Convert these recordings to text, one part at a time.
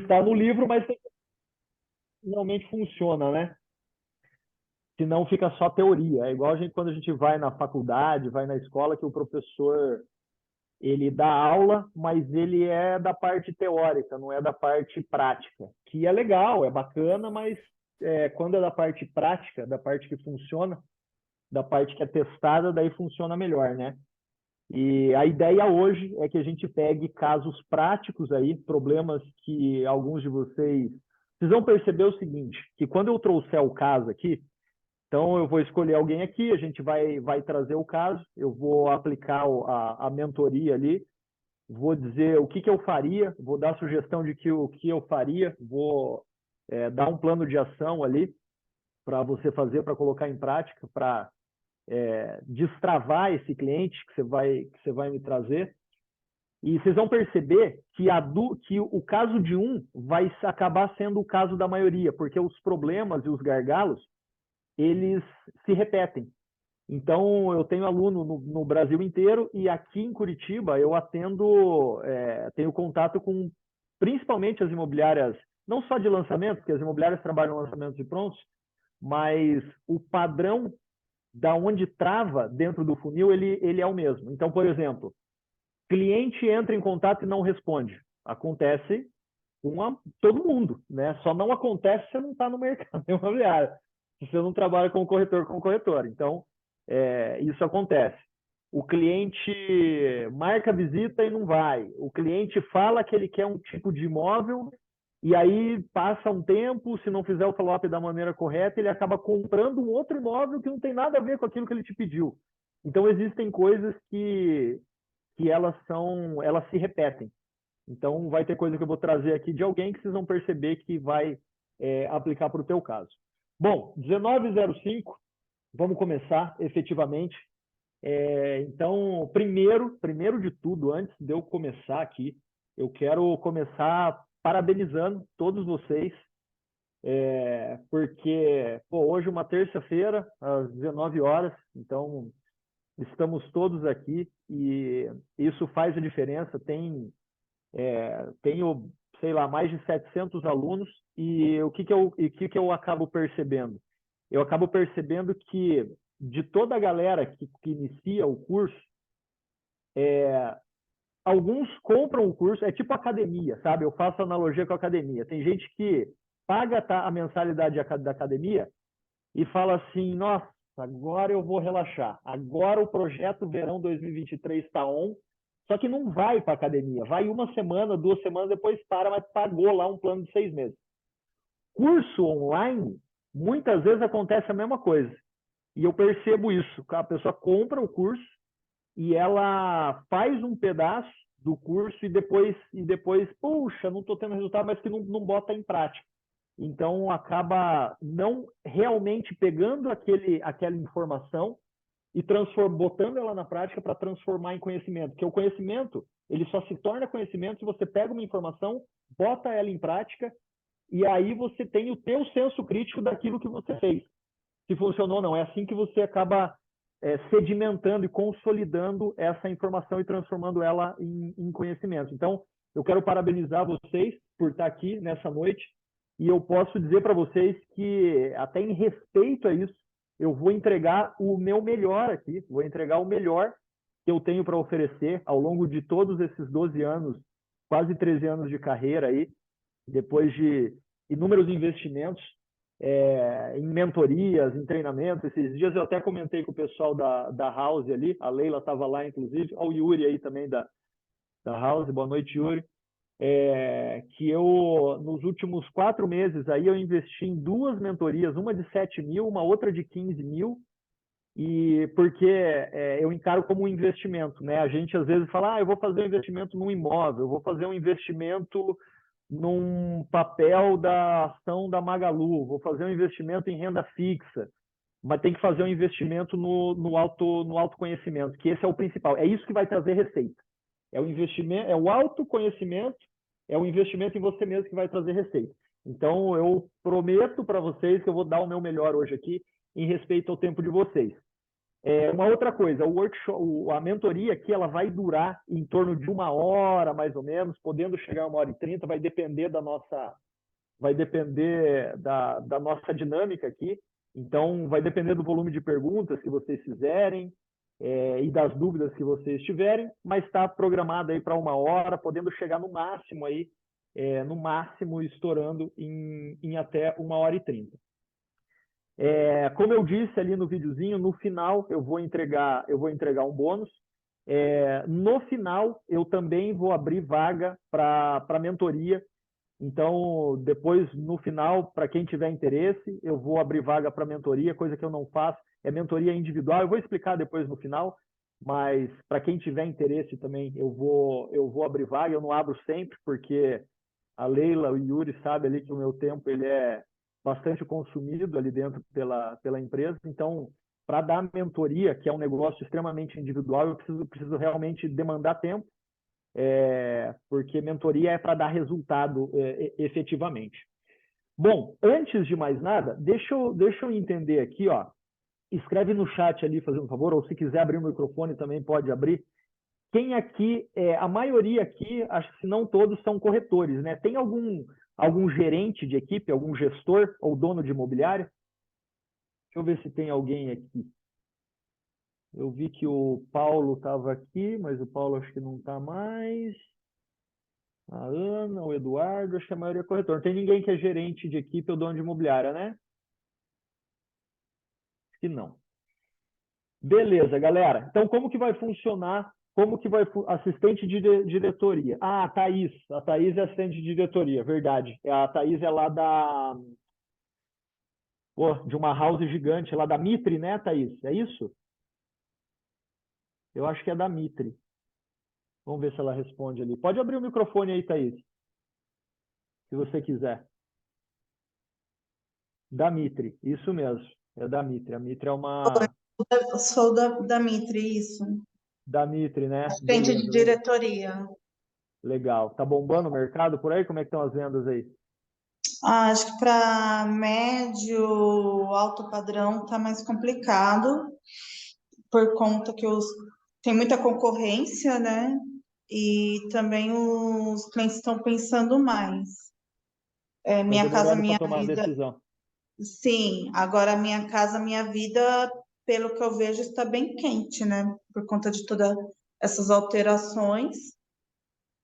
está no livro, mas realmente funciona, né? Senão fica só teoria. É igual quando a gente vai na faculdade, vai na escola, que o professor ele dá aula, mas ele é da parte teórica, não é da parte prática. Que é legal, é bacana, mas quando é da parte prática, da parte que funciona, da parte que é testada, daí funciona melhor, né? E a ideia hoje é que a gente pegue casos práticos aí, problemas que alguns de vocês vão perceber o seguinte, que quando eu trouxer o caso aqui, então eu vou escolher alguém aqui, a gente vai trazer o caso, eu vou aplicar a mentoria ali, vou dizer o que eu faria, vou dar sugestão de o que eu faria, vou dar um plano de ação ali para você fazer, para colocar em prática, para destravar esse cliente que você vai me trazer. E vocês vão perceber que o caso de um vai acabar sendo o caso da maioria, porque os problemas e os gargalos, eles se repetem. Então, eu tenho aluno no Brasil inteiro e aqui em Curitiba eu atendo, tenho contato com principalmente as imobiliárias, não só de lançamento, porque as imobiliárias trabalham lançamentos e prontos, mas o padrão da onde trava dentro do funil, ele é o mesmo. Então, por exemplo, cliente entra em contato e não responde. Acontece com todo mundo, né? Só não acontece se você não está no mercado imobiliário, se você não trabalha com corretor. Então, isso acontece. O cliente marca visita e não vai. O cliente fala que ele quer um tipo de imóvel e aí passa um tempo, se não fizer o follow-up da maneira correta, ele acaba comprando um outro imóvel que não tem nada a ver com aquilo que ele te pediu. Então, existem coisas que elas se repetem. Então, vai ter coisa que eu vou trazer aqui de alguém que vocês vão perceber que vai aplicar para o teu caso. Bom, 19:05, vamos começar efetivamente. Então, primeiro de tudo, antes de eu começar aqui, eu quero começar parabenizando todos vocês, porque hoje é uma terça-feira, às 19 horas, então estamos todos aqui e isso faz a diferença. Tenho, sei lá, mais de 700 alunos e o que eu acabo percebendo? Eu acabo percebendo que de toda a galera que inicia o curso, alguns compram o curso, é tipo academia, sabe? Eu faço analogia com a academia. Tem gente que paga a mensalidade da academia e fala assim, nossa, agora eu vou relaxar. Agora o projeto Verão 2023 está on, só que não vai para a academia. Vai uma semana, 2 semanas, depois para, mas pagou lá um plano de 6 meses. Curso online, muitas vezes acontece a mesma coisa. E eu percebo isso. A pessoa compra o curso e ela faz um pedaço do curso e depois puxa, não estou tendo resultado, mas que não bota em prática. Então, acaba não realmente pegando aquela informação e botando ela na prática para transformar em conhecimento. Porque o conhecimento, ele só se torna conhecimento se você pega uma informação, bota ela em prática e aí você tem o teu senso crítico daquilo que você fez. Se funcionou ou não. É assim que você acaba sedimentando e consolidando essa informação e transformando ela em conhecimento. Então, eu quero parabenizar vocês por estar aqui nessa noite e eu posso dizer para vocês que, até em respeito a isso, eu vou entregar o meu melhor aqui, vou entregar o melhor que eu tenho para oferecer ao longo de todos esses 12 anos, quase 13 anos de carreira aí, depois de inúmeros investimentos em mentorias, em treinamentos. Esses dias eu até comentei com o pessoal da House ali, a Leila estava lá, inclusive, o Yuri aí também da House, boa noite, Yuri. Que eu, nos últimos 4 meses, aí eu investi em 2 mentorias, uma de 7 mil, uma outra de 15 mil, e porque eu encaro como um investimento, né? A gente às vezes fala, eu vou fazer um investimento num imóvel, eu vou fazer um investimento num papel da ação da Magalu, vou fazer um investimento em renda fixa, mas tem que fazer um investimento no autoconhecimento, que esse é o principal. É isso que vai trazer receita. É o investimento, é o autoconhecimento, é o investimento em você mesmo que vai trazer receita. Então, eu prometo para vocês que eu vou dar o meu melhor hoje aqui em respeito ao tempo de vocês. Uma outra coisa, o workshop, a mentoria aqui, ela vai durar em torno de 1 hora, mais ou menos, podendo chegar a 1 hora e 30, vai depender da nossa dinâmica aqui. Então, vai depender do volume de perguntas que vocês fizerem e das dúvidas que vocês tiverem, mas está programado aí para 1 hora, podendo chegar no máximo aí, no máximo estourando em até 1 hora e 30. Como eu disse ali no videozinho, no final eu vou entregar um bônus. No final, eu também vou abrir vaga para mentoria. Então, depois, no final, para quem tiver interesse, eu vou abrir vaga para mentoria, coisa que eu não faço. É mentoria individual. Eu vou explicar depois no final, mas para quem tiver interesse também, eu vou abrir vaga. Eu não abro sempre, porque a Leila, o Yuri sabe ali que o meu tempo ele é bastante consumido ali dentro pela empresa. Então, para dar mentoria, que é um negócio extremamente individual, eu preciso realmente demandar tempo, porque mentoria é para dar resultado efetivamente. Bom, antes de mais nada, deixa eu entender aqui, ó. Escreve no chat ali, fazendo um favor, ou se quiser abrir o microfone também pode abrir. Quem aqui, a maioria aqui, acho que se não todos, são corretores, né? Tem algum gerente de equipe, algum gestor ou dono de imobiliária? Deixa eu ver se tem alguém aqui. Eu vi que o Paulo estava aqui, mas o Paulo acho que não está mais. A Ana, o Eduardo, acho que a maioria é corretor. Não tem ninguém que é gerente de equipe ou dono de imobiliária, né? Acho que não. Beleza, galera. Então, como que vai funcionar? Assistente de diretoria? Ah, a Thaís. A Thaís é assistente de diretoria, verdade. A Thaís é lá de uma house gigante, lá da Mitre, né, Thaís? É isso? Eu acho que é da Mitre. Vamos ver se ela responde ali. Pode abrir o microfone aí, Thaís, se você quiser. Da Mitre, isso mesmo. É da Mitre. A Mitre é uma... Eu sou da Mitre, isso. Da Mitre, né? Frente de Beleza, legal. diretoria. Legal. Tá bombando o mercado por aí? Como é que estão as vendas aí? Acho que para médio, alto padrão tá mais complicado, por conta que tem muita concorrência, né? E também os clientes estão pensando mais. Estão Minha casa, demorando para minha tomar a vida. decisão. Sim, agora minha casa, minha vida, pelo que eu vejo, está bem quente, né? Por conta de todas essas alterações.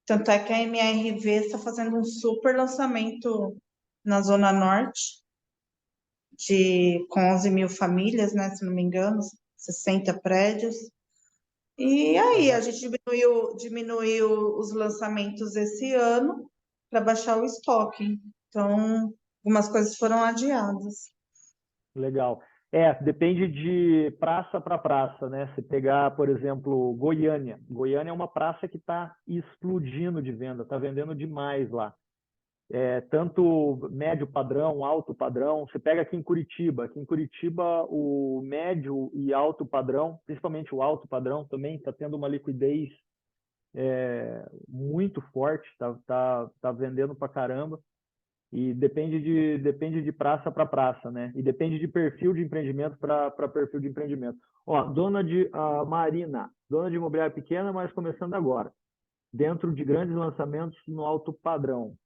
Tanto é que a MRV está fazendo um super lançamento na Zona Norte, com 11 mil famílias, né? Se não me engano, 60 prédios. E aí, a Uhum. gente diminuiu os lançamentos esse ano para baixar o estoque. Então, algumas coisas foram adiadas. Legal. Depende de praça para praça, né? Se pegar, por exemplo, Goiânia. Goiânia é uma praça que está explodindo de venda, está vendendo demais lá. Tanto médio padrão, alto padrão. Você pega aqui em Curitiba. Aqui em Curitiba, o médio e alto padrão, principalmente o alto padrão, também está tendo uma liquidez muito forte, tá vendendo para caramba. E depende de praça para praça, né? E depende de perfil de empreendimento para perfil de empreendimento. Ó, Marina, dona de imobiliária pequena, mas começando agora. Dentro de grandes lançamentos no alto padrão.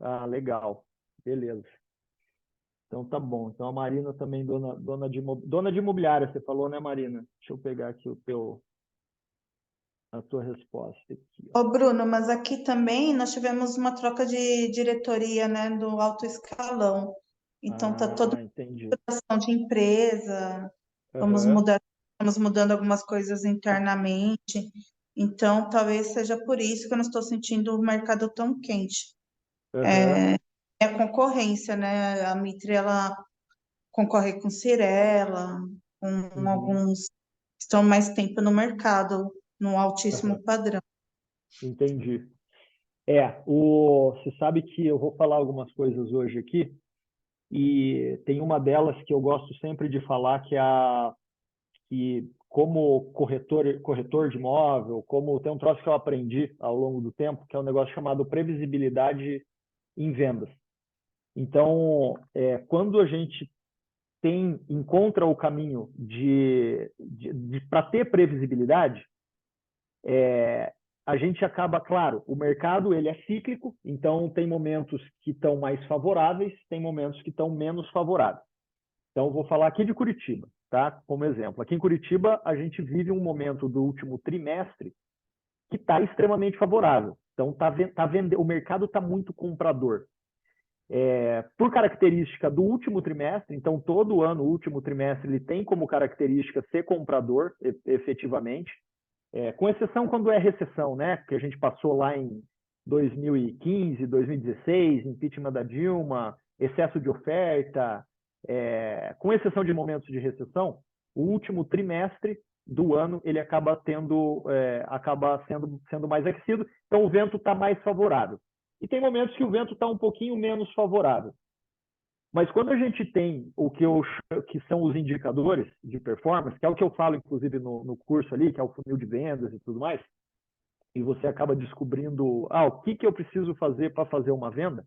Ah, legal. Beleza. Então tá bom. Então a Marina também dona de imobiliária, você falou, né, Marina? Deixa eu pegar aqui a tua resposta aqui, ó. Ô, Bruno, mas aqui também nós tivemos uma troca de diretoria, né, do alto escalão. Então tá toda Ah, entendi. uma questão de empresa, vamos Aham, mudar, estamos mudando algumas coisas internamente. Então talvez seja por isso que eu não estou sentindo o mercado tão quente. aham, É a concorrência, né? A Mitre ela concorre com Cirela, com uhum, alguns que estão mais tempo no mercado, no aham. altíssimo padrão. Entendi. Você sabe que eu vou falar algumas coisas hoje aqui, e tem uma delas que eu gosto sempre de falar, que como corretor de imóvel, como tem um troço que eu aprendi ao longo do tempo, que é um negócio chamado previsibilidade em vendas. Então, quando a gente encontra o caminho para ter previsibilidade, a gente acaba, claro, o mercado ele é cíclico, então tem momentos que estão mais favoráveis, tem momentos que estão menos favoráveis. Então, eu vou falar aqui de Curitiba, tá? Como exemplo. Aqui em Curitiba, a gente vive um momento do último trimestre que está extremamente favorável. Então, o mercado está muito comprador. Por característica do último trimestre, então todo ano, o último trimestre, ele tem como característica ser comprador, efetivamente, com exceção quando é recessão, né? Que a gente passou lá em 2015, 2016, impeachment da Dilma, excesso de oferta, com exceção de momentos de recessão, o último trimestre do ano ele acaba sendo mais aquecido, então o vento está mais favorável. E tem momentos que o vento está um pouquinho menos favorável. Mas quando a gente tem que são os indicadores de performance, que é o que eu falo, inclusive, no curso ali, que é o funil de vendas e tudo mais, e você acaba descobrindo o que eu preciso fazer para fazer uma venda,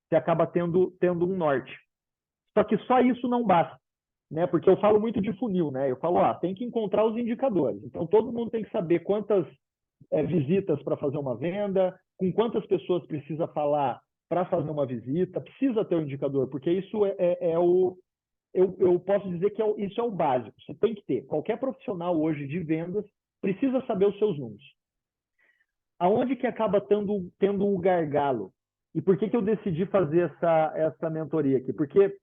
você acaba tendo um norte. Só que só isso não basta, né? Porque eu falo muito de funil, né? Eu falo, tem que encontrar os indicadores. Então, todo mundo tem que saber quantas visitas para fazer uma venda, com quantas pessoas precisa falar para fazer uma visita, precisa ter um indicador, porque isso eu posso dizer que isso é o básico. Você tem que ter. Qualquer profissional hoje de vendas precisa saber os seus números. Aonde que acaba tendo o gargalo? E por que eu decidi fazer essa mentoria aqui? Porque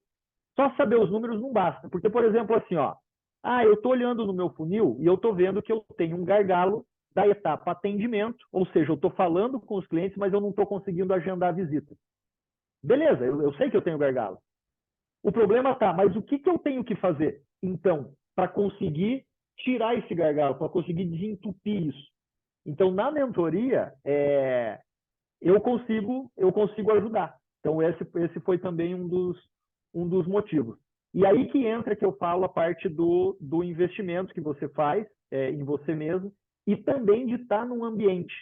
só saber os números não basta. Porque, por exemplo, assim, eu estou olhando no meu funil e eu estou vendo que eu tenho um gargalo da etapa atendimento, ou seja, eu estou falando com os clientes, mas eu não estou conseguindo agendar a visita. Beleza, eu sei que eu tenho gargalo. O problema está, mas o que eu tenho que fazer, então, para conseguir tirar esse gargalo, para conseguir desentupir isso? Então, na mentoria, eu consigo ajudar. Então, esse foi também um dos motivos. E aí que entra que eu falo a parte do investimento que você faz em você mesmo e também de estar num ambiente.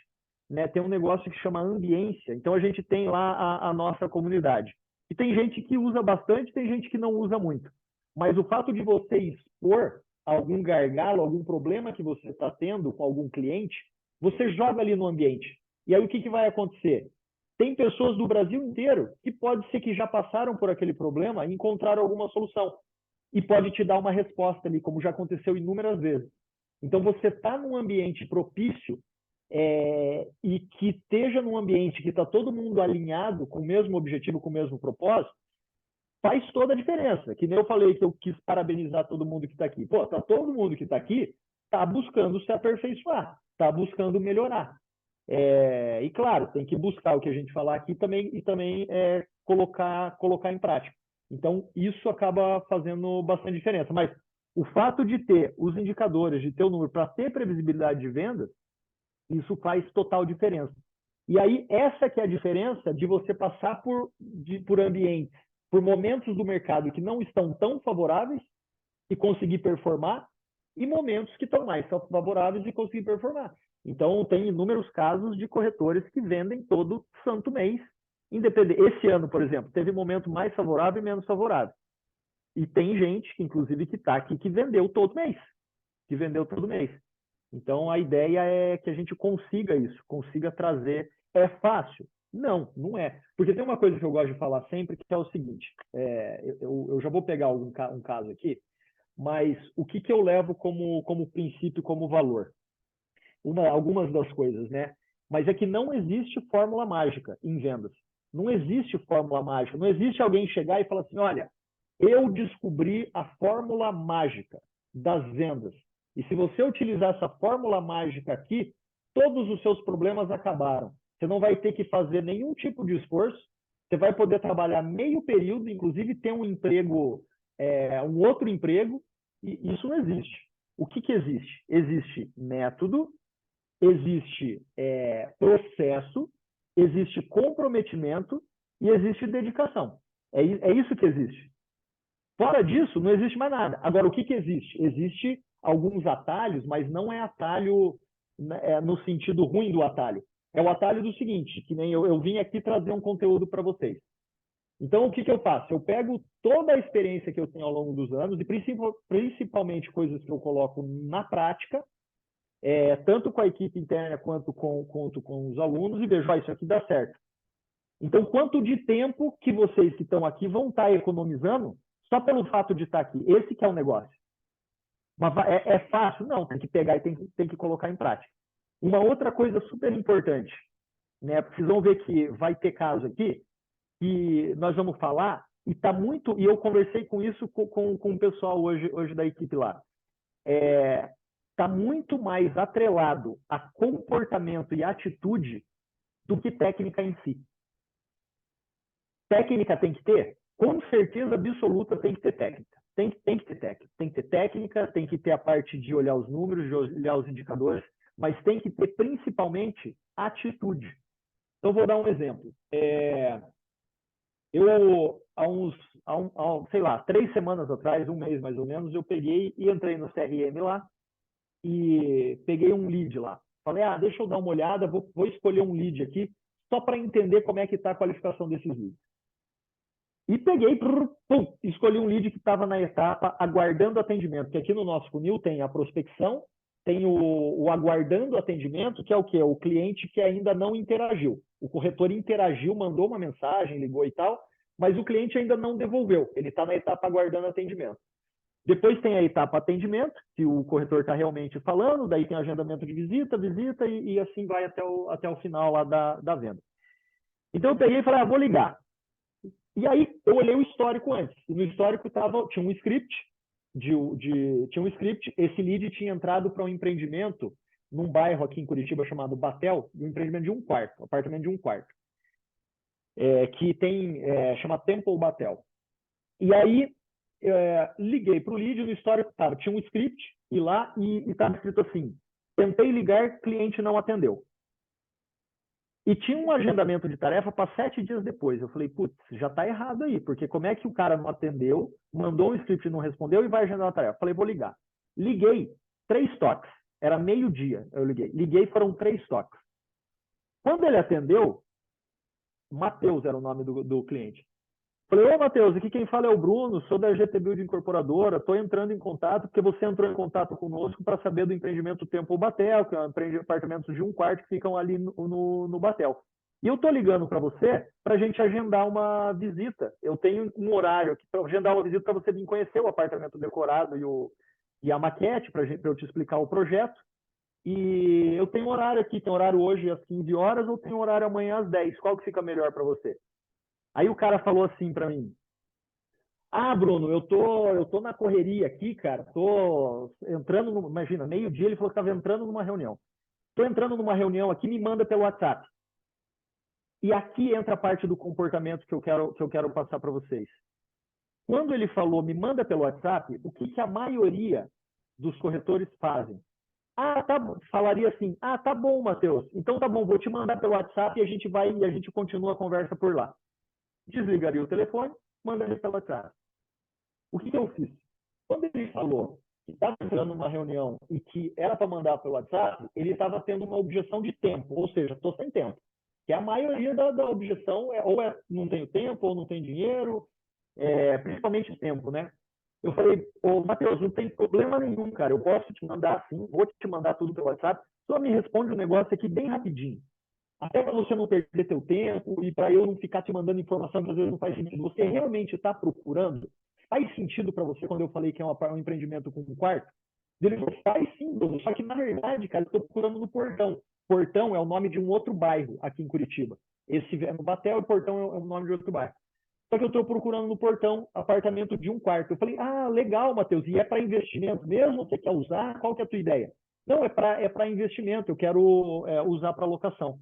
Né? Tem um negócio que chama ambiência. Então, a gente tem lá a nossa comunidade. E tem gente que usa bastante, tem gente que não usa muito. Mas o fato de você expor algum gargalo, algum problema que você está tendo com algum cliente, você joga ali no ambiente. E aí o que vai acontecer? Tem pessoas do Brasil inteiro que pode ser que já passaram por aquele problema e encontraram alguma solução. E pode te dar uma resposta ali, como já aconteceu inúmeras vezes. Então, você está num ambiente propício e que esteja num ambiente que está todo mundo alinhado com o mesmo objetivo, com o mesmo propósito, faz toda a diferença. Que nem eu falei que eu quis parabenizar todo mundo que está aqui. Todo mundo que está aqui está buscando se aperfeiçoar, está buscando melhorar. E claro, tem que buscar o que a gente falar aqui e também colocar em prática. Então, isso acaba fazendo bastante diferença. Mas o fato de ter os indicadores, de ter o número para ter previsibilidade de vendas, isso faz total diferença. E aí, essa que é a diferença de você passar por ambientes, por momentos do mercado que não estão tão favoráveis e conseguir performar, e momentos que estão mais favoráveis e conseguir performar. Então, tem inúmeros casos de corretores que vendem todo santo mês, independente. Esse ano, por exemplo, teve momento mais favorável e menos favorável. E tem gente, inclusive, que está aqui que vendeu todo mês. Então, a ideia é que a gente consiga isso, consiga trazer. É fácil? Não, não é. Porque tem uma coisa que eu gosto de falar sempre, que é o seguinte, eu já vou pegar um caso aqui, mas o que eu levo como princípio, como valor? Algumas das coisas, né? Mas é que não existe fórmula mágica em vendas. Não existe fórmula mágica. Não existe alguém chegar e falar assim, olha, eu descobri a fórmula mágica das vendas. E se você utilizar essa fórmula mágica aqui, todos os seus problemas acabaram. Você não vai ter que fazer nenhum tipo de esforço. Você vai poder trabalhar meio período, inclusive ter um emprego, um outro emprego. E isso não existe. O que existe? Existe método, existe processo, existe comprometimento e existe dedicação. É isso que existe. Fora disso, não existe mais nada. Agora, o que existe? Existe alguns atalhos, mas não é atalho no sentido ruim do atalho. É o atalho do seguinte, que nem eu vim aqui trazer um conteúdo para vocês. Então, o que eu faço? Eu pego toda a experiência que eu tenho ao longo dos anos, e principalmente coisas que eu coloco na prática, tanto com a equipe interna quanto com os alunos, e vejo, isso aqui dá certo. Então, quanto de tempo que vocês que estão aqui vão estar economizando só pelo fato de estar aqui? Esse que é o negócio. Mas é fácil? Não, tem que pegar e tem que colocar em prática. Uma outra coisa super importante, né? Vocês vão ver que vai ter caso aqui, que nós vamos falar, e tá muito, e eu conversei com isso com o pessoal hoje da equipe lá. Tá muito mais atrelado a comportamento e atitude do que técnica em si. Técnica tem que ter? Com certeza absoluta tem que ter técnica. Tem que ter técnica. Tem que ter técnica, tem que ter a parte de olhar os números, de olhar os indicadores, mas tem que ter principalmente atitude. Então, vou dar um exemplo. Eu, sei lá, 3 semanas atrás, um mês mais ou menos, eu peguei e entrei no CRM lá e peguei um lead lá. Falei, deixa eu dar uma olhada, vou escolher um lead aqui, só para entender como é que está a qualificação desses leads. E peguei, escolhi um lead que estava na etapa aguardando atendimento, que aqui no nosso funil tem a prospecção, tem o aguardando atendimento, que é o quê? O cliente que ainda não interagiu. O corretor interagiu, mandou uma mensagem, ligou e tal, mas o cliente ainda não devolveu. Ele está na etapa aguardando atendimento. Depois tem a etapa atendimento, que o corretor está realmente falando, daí tem agendamento de visita e assim vai até o final lá da venda. Então eu peguei e falei, vou ligar. E aí eu olhei o histórico antes. E no histórico tinha um script, esse lead tinha entrado para um empreendimento num bairro aqui em Curitiba chamado Batel, um empreendimento de apartamento de um quarto, que chama Temple Batel. E aí liguei para o lead, no histórico tinha um script, e lá estava escrito assim, tentei ligar, cliente não atendeu. E tinha um agendamento de tarefa para 7 dias depois. Eu falei, putz, já está errado aí, porque como é que o cara não atendeu, mandou um script e não respondeu e vai agendar uma tarefa? Falei, vou ligar. Liguei, 3 toques. Era meio-dia, eu liguei. Liguei, foram 3 toques. Quando ele atendeu, Matheus era o nome do cliente. Falei, ô Matheus, aqui quem fala é o Bruno, sou da GT Build Incorporadora, estou entrando em contato, porque você entrou em contato conosco para saber do empreendimento Temple Batel, que é um apartamento de um quarto que ficam ali no Batel. E eu estou ligando para você para a gente agendar uma visita. Eu tenho um horário aqui para agendar uma visita para você vir conhecer o apartamento decorado e a maquete, para eu te explicar o projeto. E eu tenho horário aqui, tem horário hoje às 15 horas ou tem horário amanhã às 10. Qual que fica melhor para você? Aí o cara falou assim para mim, Bruno, eu tô na correria aqui, cara, tô entrando, imagina, meio-dia ele falou que estava entrando numa reunião. Tô entrando numa reunião aqui, me manda pelo WhatsApp. E aqui entra a parte do comportamento que eu quero passar para vocês. Quando ele falou, me manda pelo WhatsApp, o que a maioria dos corretores fazem? Tá bom. Falaria assim, tá bom, Matheus, então tá bom, vou te mandar pelo WhatsApp e a gente continua a conversa por lá. Desligaria o telefone, mandaria pelo WhatsApp. O que eu fiz? Quando ele falou que estava entrando numa reunião e que era para mandar pelo WhatsApp, ele estava tendo uma objeção de tempo, ou seja, estou sem tempo. Que a maioria da objeção não tenho tempo, ou não tenho dinheiro, principalmente tempo, né? Eu falei, Matheus, não tem problema nenhum, cara, eu posso te mandar sim, vou te mandar tudo pelo WhatsApp, só me responde um negócio aqui bem rapidinho. Até para você não perder teu tempo e para eu não ficar te mandando informação que às vezes não faz sentido. Você realmente está procurando? Faz sentido para você quando eu falei que é um empreendimento com um quarto? Ele falou, faz sim, Bruno. Só que na verdade, cara, eu estou procurando no Portão. Portão é o nome de um outro bairro aqui em Curitiba. Esse é no Batel e Portão é o nome de outro bairro. Só que eu estou procurando no Portão apartamento de um quarto. Eu falei, legal, Matheus, e é para investimento mesmo? Você quer usar? Qual que é a tua ideia? Não, é para investimento, eu quero usar para locação.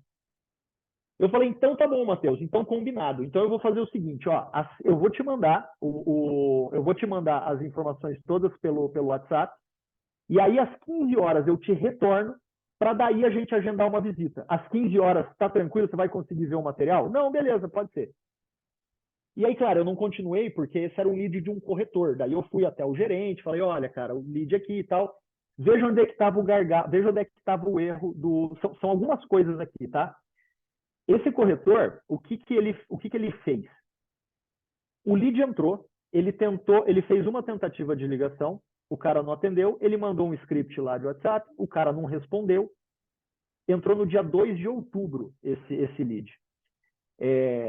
Eu falei, então tá bom, Matheus, então combinado. Então eu vou fazer o seguinte, eu vou te mandar as informações todas pelo WhatsApp, e aí às 15 horas eu te retorno, para daí a gente agendar uma visita. Às 15 horas, tá tranquilo? Você vai conseguir ver o material? Não, beleza, pode ser. E aí, claro, eu não continuei, porque esse era um lead de um corretor. Daí eu fui até o gerente, falei, olha, cara, o lead aqui e tal, veja onde é que estava o gargalo, veja onde é que estava o erro São algumas coisas aqui, tá? Esse corretor, o que ele fez? O lead entrou, ele fez uma tentativa de ligação, o cara não atendeu, ele mandou um script lá de WhatsApp, o cara não respondeu, entrou no dia 2 de outubro esse lead.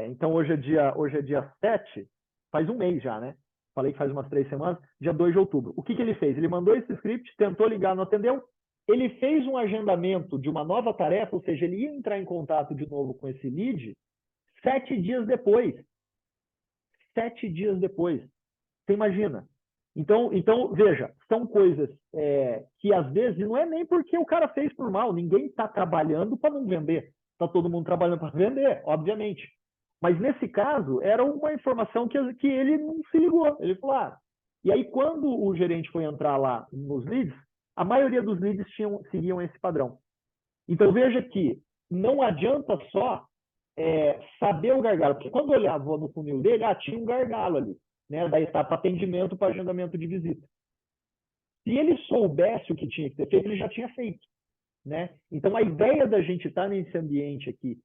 Então, hoje é dia 7, faz um mês já, né? Falei que faz umas 3 semanas, dia 2 de outubro. O que ele fez? Ele mandou esse script, tentou ligar, não atendeu. Ele fez um agendamento de uma nova tarefa, ou seja, ele ia entrar em contato de novo com esse lead 7 dias depois. 7 dias depois. Você imagina? Então veja, são coisas que às vezes não é nem porque o cara fez por mal, ninguém está trabalhando para não vender. Está todo mundo trabalhando para vender, obviamente. Mas nesse caso, era uma informação que ele não se ligou. Ele falou, E aí, quando o gerente foi entrar lá nos leads, a maioria dos leads seguiam esse padrão. Então, veja que não adianta só saber o gargalo, porque quando eu olhava no funil dele, tinha um gargalo ali, né, da etapa atendimento para agendamento de visita. Se ele soubesse o que tinha que ter feito, ele já tinha feito. Né? Então, a ideia da gente estar nesse ambiente aqui,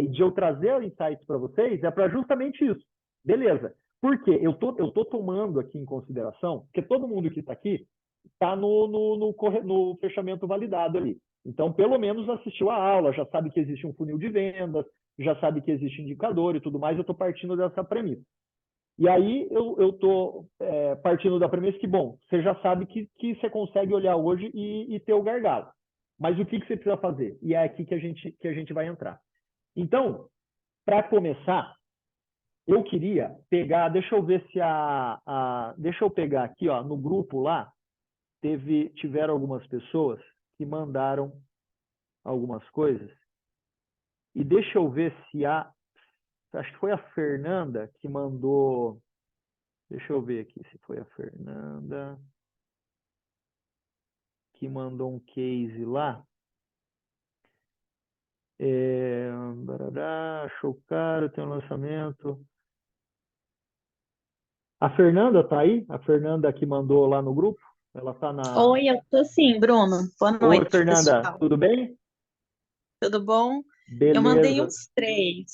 de eu trazer insights para vocês, é para justamente isso. Beleza. Por quê? Eu tô tomando aqui em consideração, porque todo mundo que está aqui está no fechamento validado ali. Então, pelo menos assistiu a aula, já sabe que existe um funil de vendas, já sabe que existe indicador e tudo mais, eu estou partindo dessa premissa. E aí eu estou partindo da premissa que, bom, você já sabe que você consegue olhar hoje e ter o gargalo. Mas o que você precisa fazer? E é aqui que a gente vai entrar. Então, para começar, eu queria pegar, deixa eu ver se deixa eu pegar aqui, ó, no grupo lá, tiveram algumas pessoas que mandaram algumas coisas. E deixa eu ver se acho que foi a Fernanda que mandou. Deixa eu ver aqui se foi a Fernanda que mandou um case lá. Achou caro, tem um lançamento. A Fernanda tá aí? A Fernanda que mandou lá no grupo? Ela tá na. Oi, eu tô sim, Bruno. Boa Oi, noite, Fernanda, pessoal. tudo bem? Tudo bom? Eu mandei Beleza. uns 3.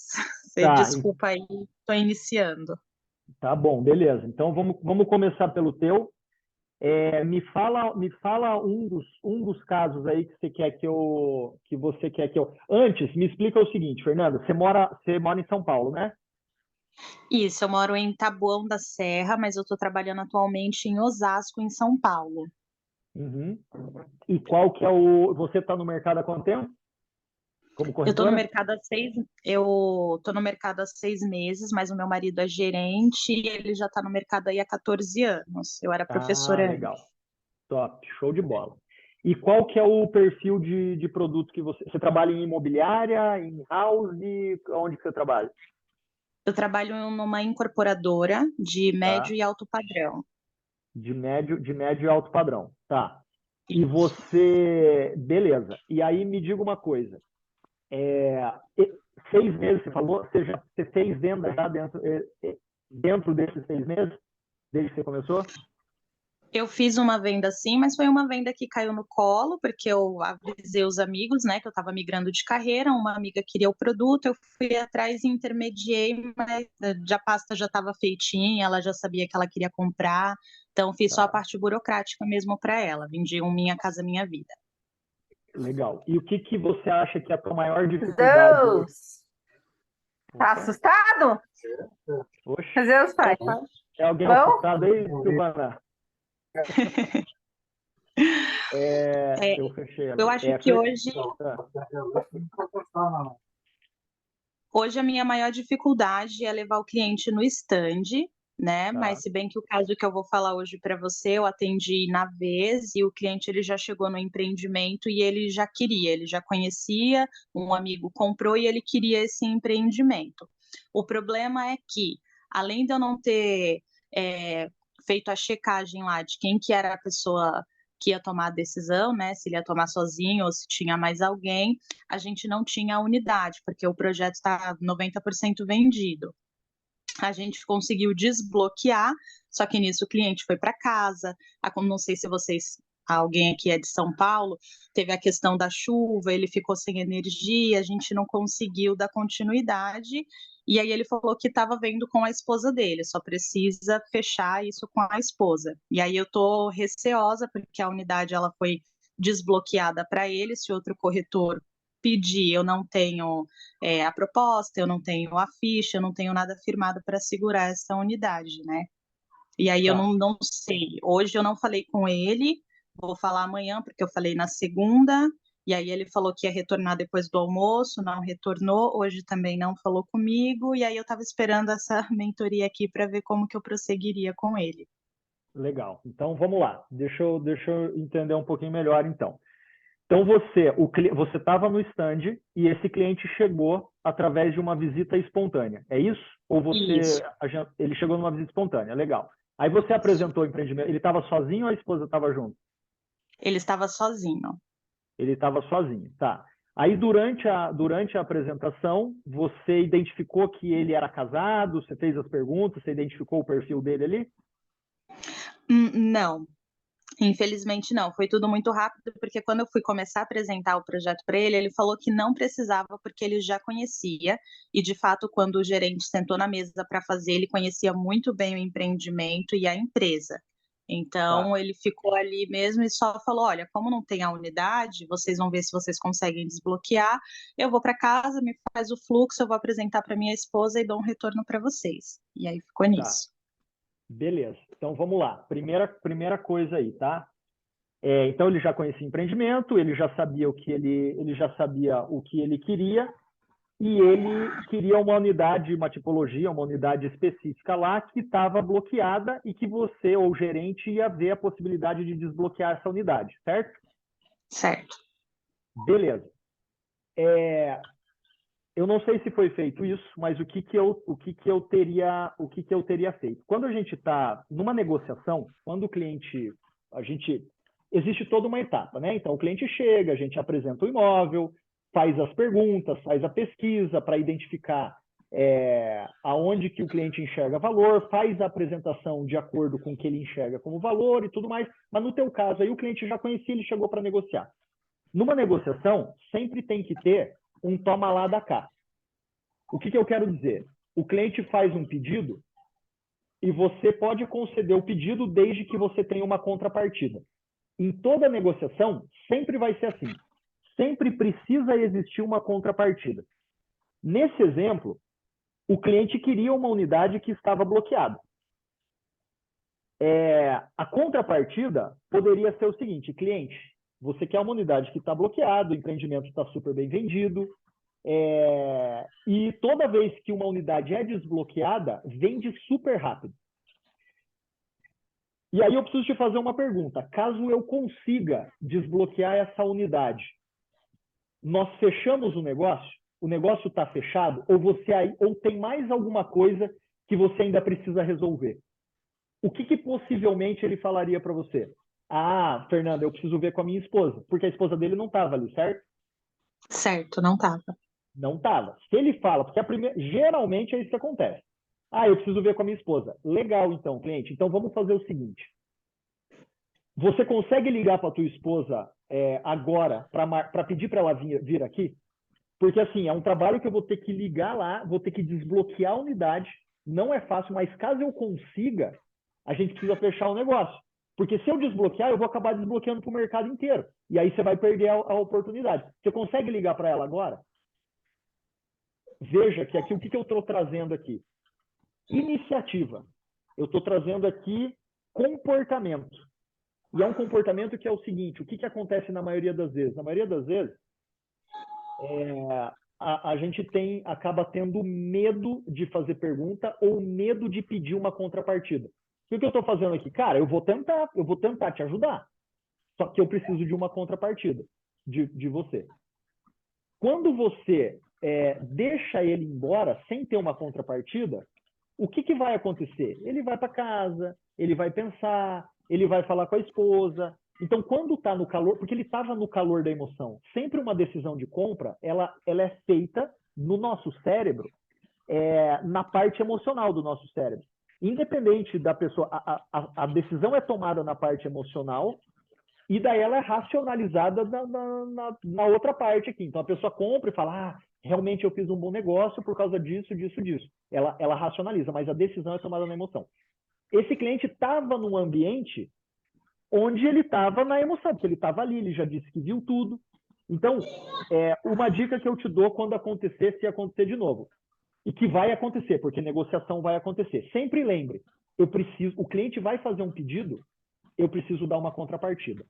Você Tá, desculpa aí, tô iniciando. tá bom, beleza. Então vamos começar pelo teu. Me fala um dos casos aí que você quer que eu. Antes, me explica o seguinte, Fernanda. Você mora em São Paulo, né? Isso, eu moro em Taboão da Serra, mas eu tô trabalhando atualmente em Osasco, em São Paulo. Uhum. E qual que é o. Você está no mercado há quanto tempo? Como Eu tô no corretora? mercado eu tô no mercado há 6 meses, mas o meu marido é gerente e ele já tá no mercado aí há 14 anos. Eu era professora Legal. antes. Top, show de bola. E qual que é o perfil de produto que você trabalha em imobiliária, em house, onde que você trabalha? Eu trabalho numa incorporadora de médio Tá? e alto padrão. De médio e alto padrão. Tá. E você, beleza. E aí me diga uma coisa. 6 meses, você falou, você fez venda já dentro desses 6 meses, desde que você começou? Eu fiz uma venda sim, mas foi uma venda que caiu no colo, porque eu avisei os amigos, né, que eu estava migrando de carreira, uma amiga queria o produto, eu fui atrás e intermediei, mas a pasta já estava feitinha, ela já sabia que ela queria comprar, então fiz só a Tá. parte burocrática mesmo para ela, vendi um Minha Casa Minha Vida. Legal. E o que você acha que é a tua maior dificuldade hoje? Deus! Tá Opa. assustado? Oxe. Deus, pai. É alguém Bom? assustado aí, Silvana? Eu fechei Eu agora. acho que Tá. hoje a minha maior dificuldade é levar o cliente no stand, né? Tá. Mas se bem que o caso que eu vou falar hoje para você, eu atendi na vez e o cliente ele já chegou no empreendimento e ele já queria, ele já conhecia, um amigo comprou e ele queria esse empreendimento. O problema é que, além de eu não ter feito a checagem lá de quem que era a pessoa que ia tomar a decisão, né? Se ele ia tomar sozinho ou se tinha mais alguém, a gente não tinha a unidade, porque o projeto está 90% vendido. A gente conseguiu desbloquear, só que nisso o cliente foi para casa. Não sei se vocês alguém aqui é de São Paulo, teve a questão da chuva, ele ficou sem energia, a gente não conseguiu dar continuidade, e aí ele falou que estava vendo com a esposa dele, só precisa fechar isso com a esposa. E aí eu estou receosa, porque a unidade ela foi desbloqueada para ele, se outro corretor pedir, eu não tenho a proposta, eu não tenho a ficha, eu não tenho nada firmado para segurar essa unidade, né? E aí eu Tá. não sei. Hoje eu não falei com ele, vou falar amanhã, porque eu falei na segunda, e aí ele falou que ia retornar depois do almoço, não retornou, hoje também não falou comigo, e aí eu estava esperando essa mentoria aqui para ver como que eu prosseguiria com ele. Legal. Então, vamos lá. Deixa eu entender um pouquinho melhor, então. Então, você estava no stand e esse cliente chegou através de uma visita espontânea, é isso? Ou Isso. ele chegou numa visita espontânea, legal. Aí você apresentou o empreendimento, ele estava sozinho ou a esposa estava junto? Ele estava sozinho. Ele estava sozinho, tá. Aí, durante a apresentação, você identificou que ele era casado, você fez as perguntas, você identificou o perfil dele ali? Não. Infelizmente não, foi tudo muito rápido, porque quando eu fui começar a apresentar o projeto para ele, ele falou que não precisava, porque ele já conhecia, e de fato, quando o gerente sentou na mesa para fazer, ele conhecia muito bem o empreendimento e a empresa. Então, Tá. ele ficou ali mesmo e só falou: olha, como não tem a unidade, vocês vão ver se vocês conseguem desbloquear. Eu vou para casa, me faz o fluxo, eu vou apresentar para minha esposa e dou um retorno para vocês. E aí ficou Tá. nisso. Beleza. Então, vamos lá. Primeira coisa aí, tá? Então, ele já conhecia empreendimento, ele já sabia o que ele queria, e ele queria uma unidade, uma tipologia, uma unidade específica lá que estava bloqueada e que você ou o gerente ia ver a possibilidade de desbloquear essa unidade, certo? Certo. Beleza. Eu não sei se foi feito isso, mas o que eu teria feito? Quando a gente está numa negociação, quando o cliente, existe toda uma etapa, né? Então o cliente chega, a gente apresenta o imóvel, faz as perguntas, faz a pesquisa para identificar aonde que o cliente enxerga valor, faz a apresentação de acordo com o que ele enxerga como valor e tudo mais. Mas no teu caso aí o cliente já conhecia, ele chegou para negociar. Numa negociação, sempre tem que ter um toma lá da cá. O que eu quero dizer? O cliente faz um pedido e você pode conceder o pedido desde que você tenha uma contrapartida. Em toda negociação, sempre vai ser assim. Sempre precisa existir uma contrapartida. Nesse exemplo, o cliente queria uma unidade que estava bloqueada. A contrapartida poderia ser o seguinte: cliente, você quer uma unidade que está bloqueada, o empreendimento está super bem vendido, e toda vez que uma unidade é desbloqueada, vende super rápido. E aí eu preciso te fazer uma pergunta. Caso eu consiga desbloquear essa unidade, nós fechamos o negócio está fechado, ou tem mais alguma coisa que você ainda precisa resolver? O que possivelmente ele falaria para você? Ah, Fernanda, eu preciso ver com a minha esposa, porque a esposa dele não estava ali, certo? Certo, não estava. Não estava. Se ele fala, porque geralmente é isso que acontece. Ah, eu preciso ver com a minha esposa. Legal, então, cliente. Então vamos fazer o seguinte. Você consegue ligar para a tua esposa agora para pedir para ela vir aqui? Porque assim, é um trabalho que eu vou ter que ligar lá, vou ter que desbloquear a unidade. Não é fácil, mas caso eu consiga, a gente precisa fechar o negócio. Porque se eu desbloquear, eu vou acabar desbloqueando para o mercado inteiro. E aí você vai perder a oportunidade. Você consegue ligar para ela agora? Veja que aqui o que eu estou trazendo aqui? Iniciativa. Eu estou trazendo aqui comportamento. E é um comportamento que é o seguinte: o que acontece na maioria das vezes? Na maioria das vezes, a gente acaba tendo medo de fazer pergunta ou medo de pedir uma contrapartida. O que eu estou fazendo aqui? Cara, eu vou tentar te ajudar. Só que eu preciso de uma contrapartida de você. Quando você deixa ele embora sem ter uma contrapartida, o que vai acontecer? Ele vai para casa, ele vai pensar, ele vai falar com a esposa. Então, quando está no calor, porque ele estava no calor da emoção, sempre uma decisão de compra, ela é feita no nosso cérebro, na parte emocional do nosso cérebro. Independente da pessoa, a decisão é tomada na parte emocional, E daí ela é racionalizada na outra parte aqui. Então a pessoa compra e fala, ah, realmente eu fiz um bom negócio por causa disso, disso, disso. Ela racionaliza, mas a decisão é tomada na emoção. Esse cliente estava num ambiente onde ele estava na emoção, porque ele estava ali, ele já disse que viu tudo. Então, uma dica que eu te dou quando acontecer, se acontecer de novo, e que vai acontecer, porque negociação vai acontecer. Sempre lembre, o cliente vai fazer um pedido, eu preciso dar uma contrapartida.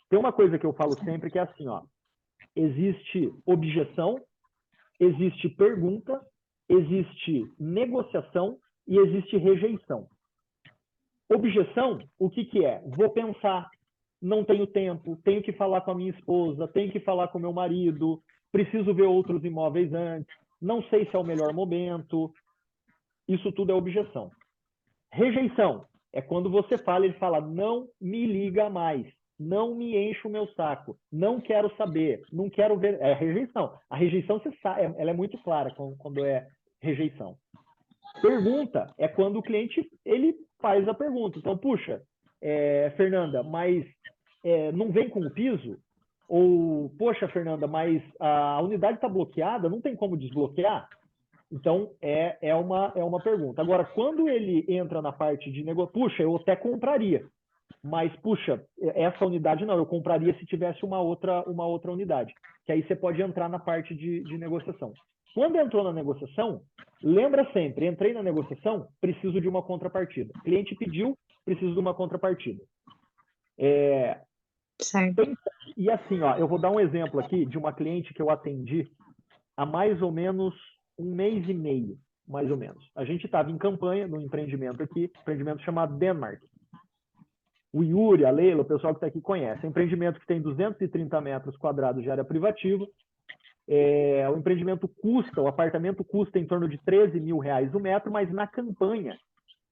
Tem uma coisa que eu falo sempre que é assim, ó, existe objeção, existe pergunta, existe negociação e existe rejeição. Objeção, o que que é? Vou pensar, não tenho tempo, tenho que falar com a minha esposa, tenho que falar com o meu marido, preciso ver outros imóveis antes, não sei se é o melhor momento. Isso tudo é objeção. Rejeição é quando você fala, ele fala, não me liga mais, não me enche o meu saco, não quero saber, não quero ver. É rejeição. A rejeição, você sabe, ela é muito clara quando é rejeição. Pergunta é quando o cliente ele faz a pergunta. Então, puxa, Fernanda, mas não vem com o piso? Ou, poxa, Fernanda, mas a unidade está bloqueada, não tem como desbloquear? Então, é uma pergunta. Agora, quando ele entra na parte de negócio, puxa, eu até compraria, mas, puxa, essa unidade não, eu compraria se tivesse uma outra unidade. Que aí você pode entrar na parte de negociação. Quando entrou na negociação, lembra sempre, entrei na negociação, preciso de uma contrapartida. O cliente pediu, preciso de uma contrapartida. Certo. E assim, ó, eu vou dar um exemplo aqui de uma cliente que eu atendi há mais ou menos 1 mês e meio, mais ou menos. A gente estava em campanha no empreendimento aqui, empreendimento chamado Denmark. O Yuri, a Leila, o pessoal que está aqui conhece. É um empreendimento que tem 230 metros quadrados de área privativa. O empreendimento custa, o apartamento custa em torno de R$13 mil o metro, mas na campanha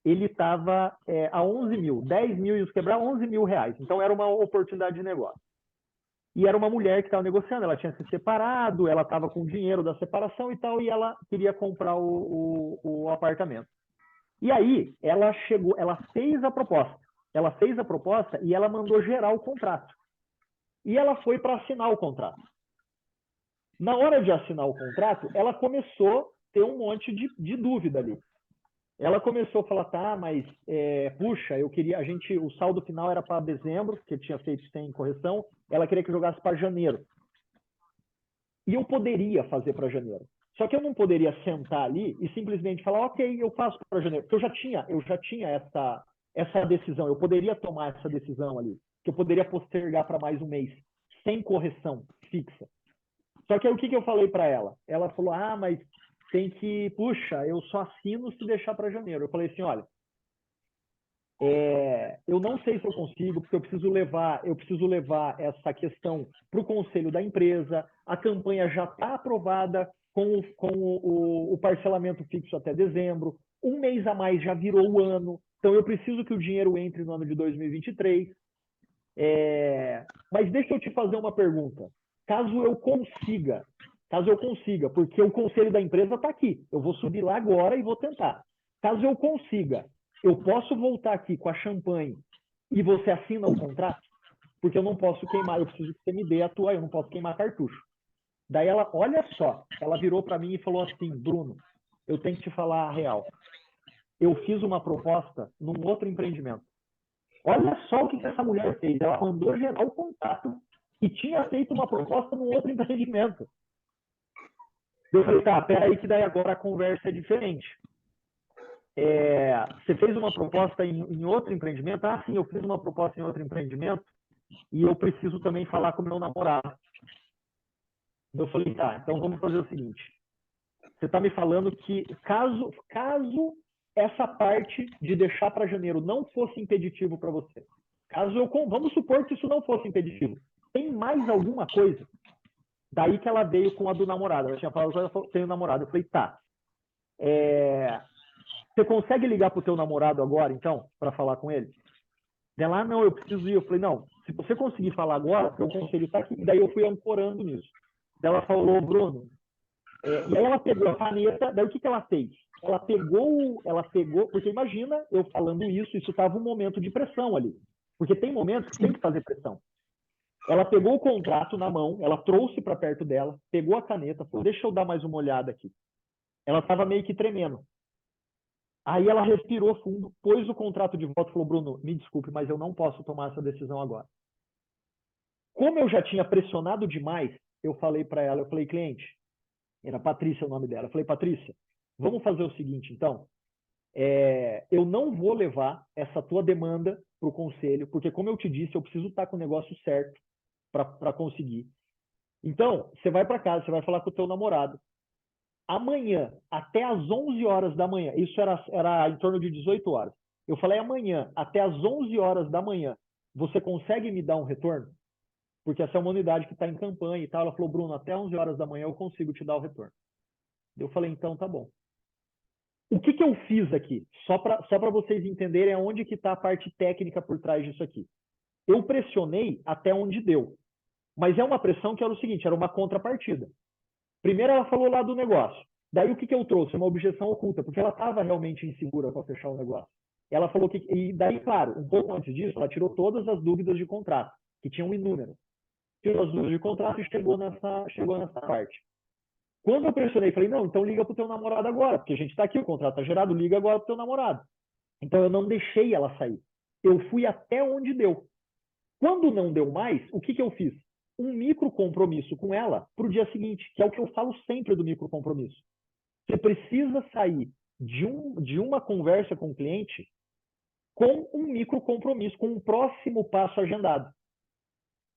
ele estava a 11 mil, 10 mil e os quebrar, 11 mil reais. Então era uma oportunidade de negócio. E era uma mulher que estava negociando, ela tinha se separado, ela estava com o dinheiro da separação e tal, e ela queria comprar o apartamento. E aí ela fez a proposta. Ela fez a proposta e ela mandou gerar o contrato. E ela foi para assinar o contrato. Na hora de assinar o contrato, ela começou a ter um monte de dúvida ali. Ela começou a falar, tá, mas, puxa, eu queria, o saldo final era para dezembro, que tinha feito sem correção, ela queria que jogasse para janeiro. E eu poderia fazer para janeiro. Só que eu não poderia sentar ali e simplesmente falar, ok, eu faço para janeiro. Porque eu já tinha essa decisão, eu poderia tomar essa decisão ali, que eu poderia postergar para mais um mês, sem correção fixa. Só que aí o que eu falei para ela? Ela falou, ah, mas tem que, puxa, eu só assino se deixar para janeiro. Eu falei assim, olha, eu não sei se eu consigo, porque eu preciso levar essa questão para o conselho da empresa, a campanha já está aprovada com o parcelamento fixo até dezembro, um mês a mais já virou o ano, então eu preciso que o dinheiro entre no ano de 2023. Mas deixa eu te fazer uma pergunta. Caso eu consiga, porque o conselho da empresa está aqui, eu vou subir lá agora e vou tentar. Caso eu consiga, eu posso voltar aqui com a champanhe e você assina o contrato? Porque eu não posso queimar, eu preciso que você me dê a tua, eu não posso queimar cartucho. Daí ela, olha só, ela virou para mim e falou assim, Bruno, eu tenho que te falar a real. Eu fiz uma proposta num outro empreendimento. Olha só o que essa mulher fez, ela mandou gerar o contrato e tinha feito uma proposta num outro empreendimento. Eu falei, tá, peraí que daí agora a conversa é diferente. Você fez uma proposta em outro empreendimento? Ah, sim, eu fiz uma proposta em outro empreendimento e eu preciso também falar com o meu namorado. Eu falei, tá, então vamos fazer o seguinte. Você está me falando que caso essa parte de deixar para janeiro não fosse impeditivo para você, vamos supor que isso não fosse impeditivo, tem mais alguma coisa? Daí que ela veio com a do namorado. Ela tinha falado, ela falou, tenho namorado. Eu falei, tá. Você consegue ligar pro teu namorado agora, então, para falar com ele? Ela, não, eu preciso ir. Eu falei, não, se você conseguir falar agora, o conselho está aqui. Daí eu fui ancorando nisso. Daí ela falou, Bruno. E aí ela pegou a caneta, daí o que ela fez? Ela pegou, porque imagina eu falando isso estava um momento de pressão ali. Porque tem momentos que tem que fazer pressão. Ela pegou o contrato na mão, ela trouxe para perto dela, pegou a caneta, falou, deixa eu dar mais uma olhada aqui. Ela estava meio que tremendo. Aí ela respirou fundo, pôs o contrato de volta e falou, Bruno, me desculpe, mas eu não posso tomar essa decisão agora. Como eu já tinha pressionado demais, eu falei para ela, eu falei, cliente, era Patrícia o nome dela, eu falei, Patrícia, vamos fazer o seguinte, então, eu não vou levar essa tua demanda para o conselho, porque como eu te disse, eu preciso estar com o negócio certo para conseguir. Então, você vai para casa, você vai falar com o teu namorado. Amanhã, até às 11 horas da manhã, isso era em torno de 18 horas. Eu falei, amanhã, até às 11 horas da manhã, você consegue me dar um retorno? Porque essa é uma unidade que está em campanha e tal. Ela falou, Bruno, até 11 horas da manhã eu consigo te dar o retorno. Eu falei, então tá bom. O que eu fiz aqui? Só para vocês entenderem aonde que está a parte técnica por trás disso aqui. Eu pressionei até onde deu. Mas é uma pressão que era o seguinte, era uma contrapartida. Primeiro ela falou lá do negócio. Daí o que eu trouxe? Uma objeção oculta, porque ela estava realmente insegura para fechar o negócio. Ela falou que... E daí, claro, um pouco antes disso, ela tirou todas as dúvidas de contrato, que tinham inúmeras. Tirou as dúvidas de contrato e chegou nessa parte. Quando eu pressionei, falei, não, então liga para o teu namorado agora, porque a gente está aqui, o contrato está gerado, liga agora para o teu namorado. Então eu não deixei ela sair. Eu fui até onde deu. Quando não deu mais, o que eu fiz? Um micro compromisso com ela para o dia seguinte, que é o que eu falo sempre do micro compromisso. Você precisa sair de uma conversa com o cliente com um micro compromisso, com um próximo passo agendado.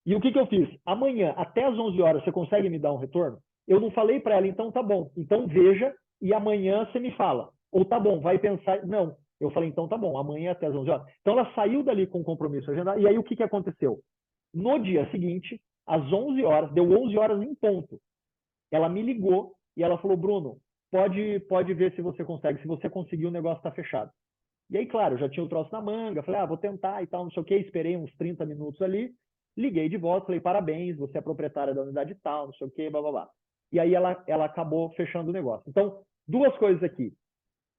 E o que eu fiz? Amanhã, até às 11 horas, você consegue me dar um retorno? Eu não falei para ela, então tá bom. Então veja e amanhã você me fala. Ou tá bom, vai pensar. Não. Eu falei, então tá bom, amanhã até às 11 horas. Então ela saiu dali com um compromisso agendado. E aí o que aconteceu? No dia seguinte, às 11 horas, deu 11 horas em ponto. Ela me ligou e ela falou, Bruno, pode ver se você consegue. Se você conseguir, o negócio está fechado. E aí, claro, eu já tinha o troço na manga. Falei, vou tentar e tal, não sei o quê. Esperei uns 30 minutos ali. Liguei de volta, falei, parabéns, você é proprietária da unidade tal, não sei o quê, blá, blá, blá. E aí ela acabou fechando o negócio. Então, duas coisas aqui.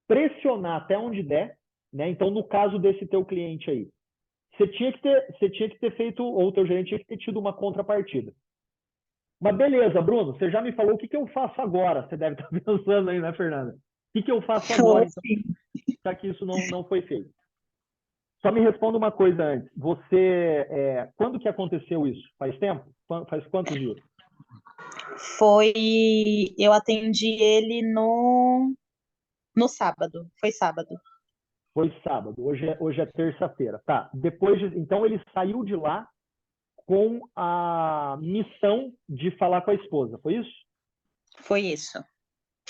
Pressionar até onde der, né? Então, no caso desse teu cliente aí, você tinha que ter feito, ou o teu gerente tinha que ter tido uma contrapartida. Mas beleza, Bruno, você já me falou o que eu faço agora. Você deve estar pensando aí, né, Fernanda? O que eu faço agora, então, já que isso não foi feito? Só me responda uma coisa antes. Quando que aconteceu isso? Faz tempo? Faz quantos dias? Eu atendi ele no sábado. Foi sábado. Foi sábado. Hoje é terça-feira. Tá. Então ele saiu de lá com a missão de falar com a esposa. Foi isso? Foi isso.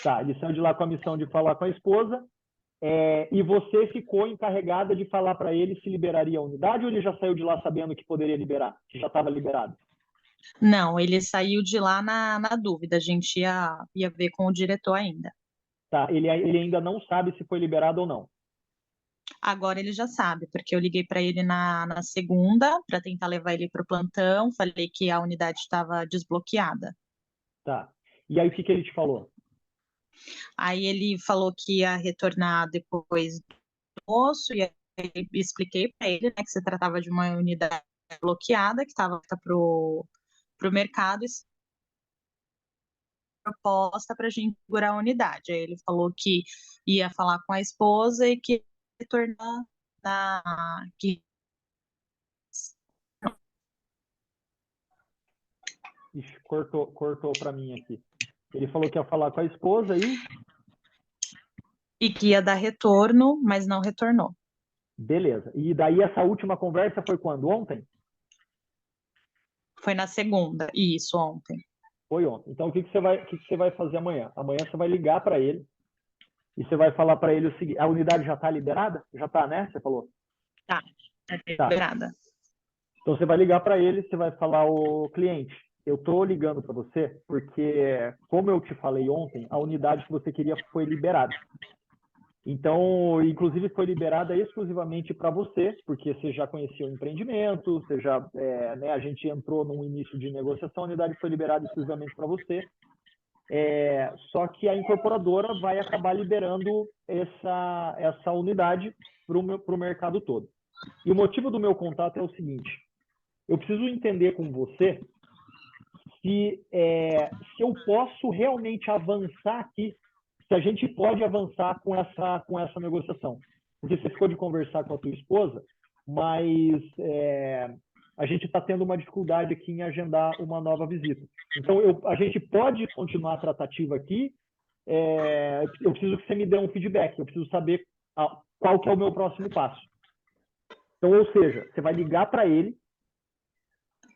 Tá. Ele saiu de lá com a missão de falar com a esposa. E você ficou encarregada de falar para ele se liberaria a unidade ou ele já saiu de lá sabendo que poderia liberar, que já estava liberado? Não, ele saiu de lá na dúvida. A gente ia ver com o diretor ainda. Tá, ele ainda não sabe se foi liberado ou não. Agora ele já sabe, porque eu liguei para ele na segunda para tentar levar ele para o plantão. Falei que a unidade estava desbloqueada. Tá. E aí o que ele te falou? Aí ele falou que ia retornar depois do almoço, e aí eu expliquei para ele, né, que se tratava de uma unidade bloqueada, que estava para o mercado, e proposta para a gente segurar a unidade. Aí ele falou que ia falar com a esposa e que ia retornar que Ixi, cortou para mim aqui. Ele falou que ia falar com a esposa e que ia dar retorno, mas não retornou. Beleza. E daí essa última conversa foi quando? Ontem? Foi na segunda, isso, ontem. Foi ontem. Então o que você vai fazer amanhã? Amanhã você vai ligar para ele e você vai falar para ele o seguinte: a unidade já está liberada? Já está, né? Você falou? Tá liberada. Então você vai ligar para ele, você vai falar: o cliente, eu estou ligando para você porque, como eu te falei ontem, a unidade que você queria foi liberada. Então, inclusive, foi liberada exclusivamente para você, porque você já conhecia o empreendimento, você já, a gente entrou num início de negociação, a unidade foi liberada exclusivamente para você. Só que a incorporadora vai acabar liberando essa unidade para o mercado todo. E o motivo do meu contato é o seguinte: eu preciso entender com você se eu posso realmente avançar aqui, se a gente pode avançar com essa negociação. Porque você ficou de conversar com a tua esposa, mas a gente está tendo uma dificuldade aqui em agendar uma nova visita. Então, a gente pode continuar a tratativa aqui, eu preciso que você me dê um feedback, eu preciso saber qual que é o meu próximo passo. Então, ou seja, você vai ligar para ele,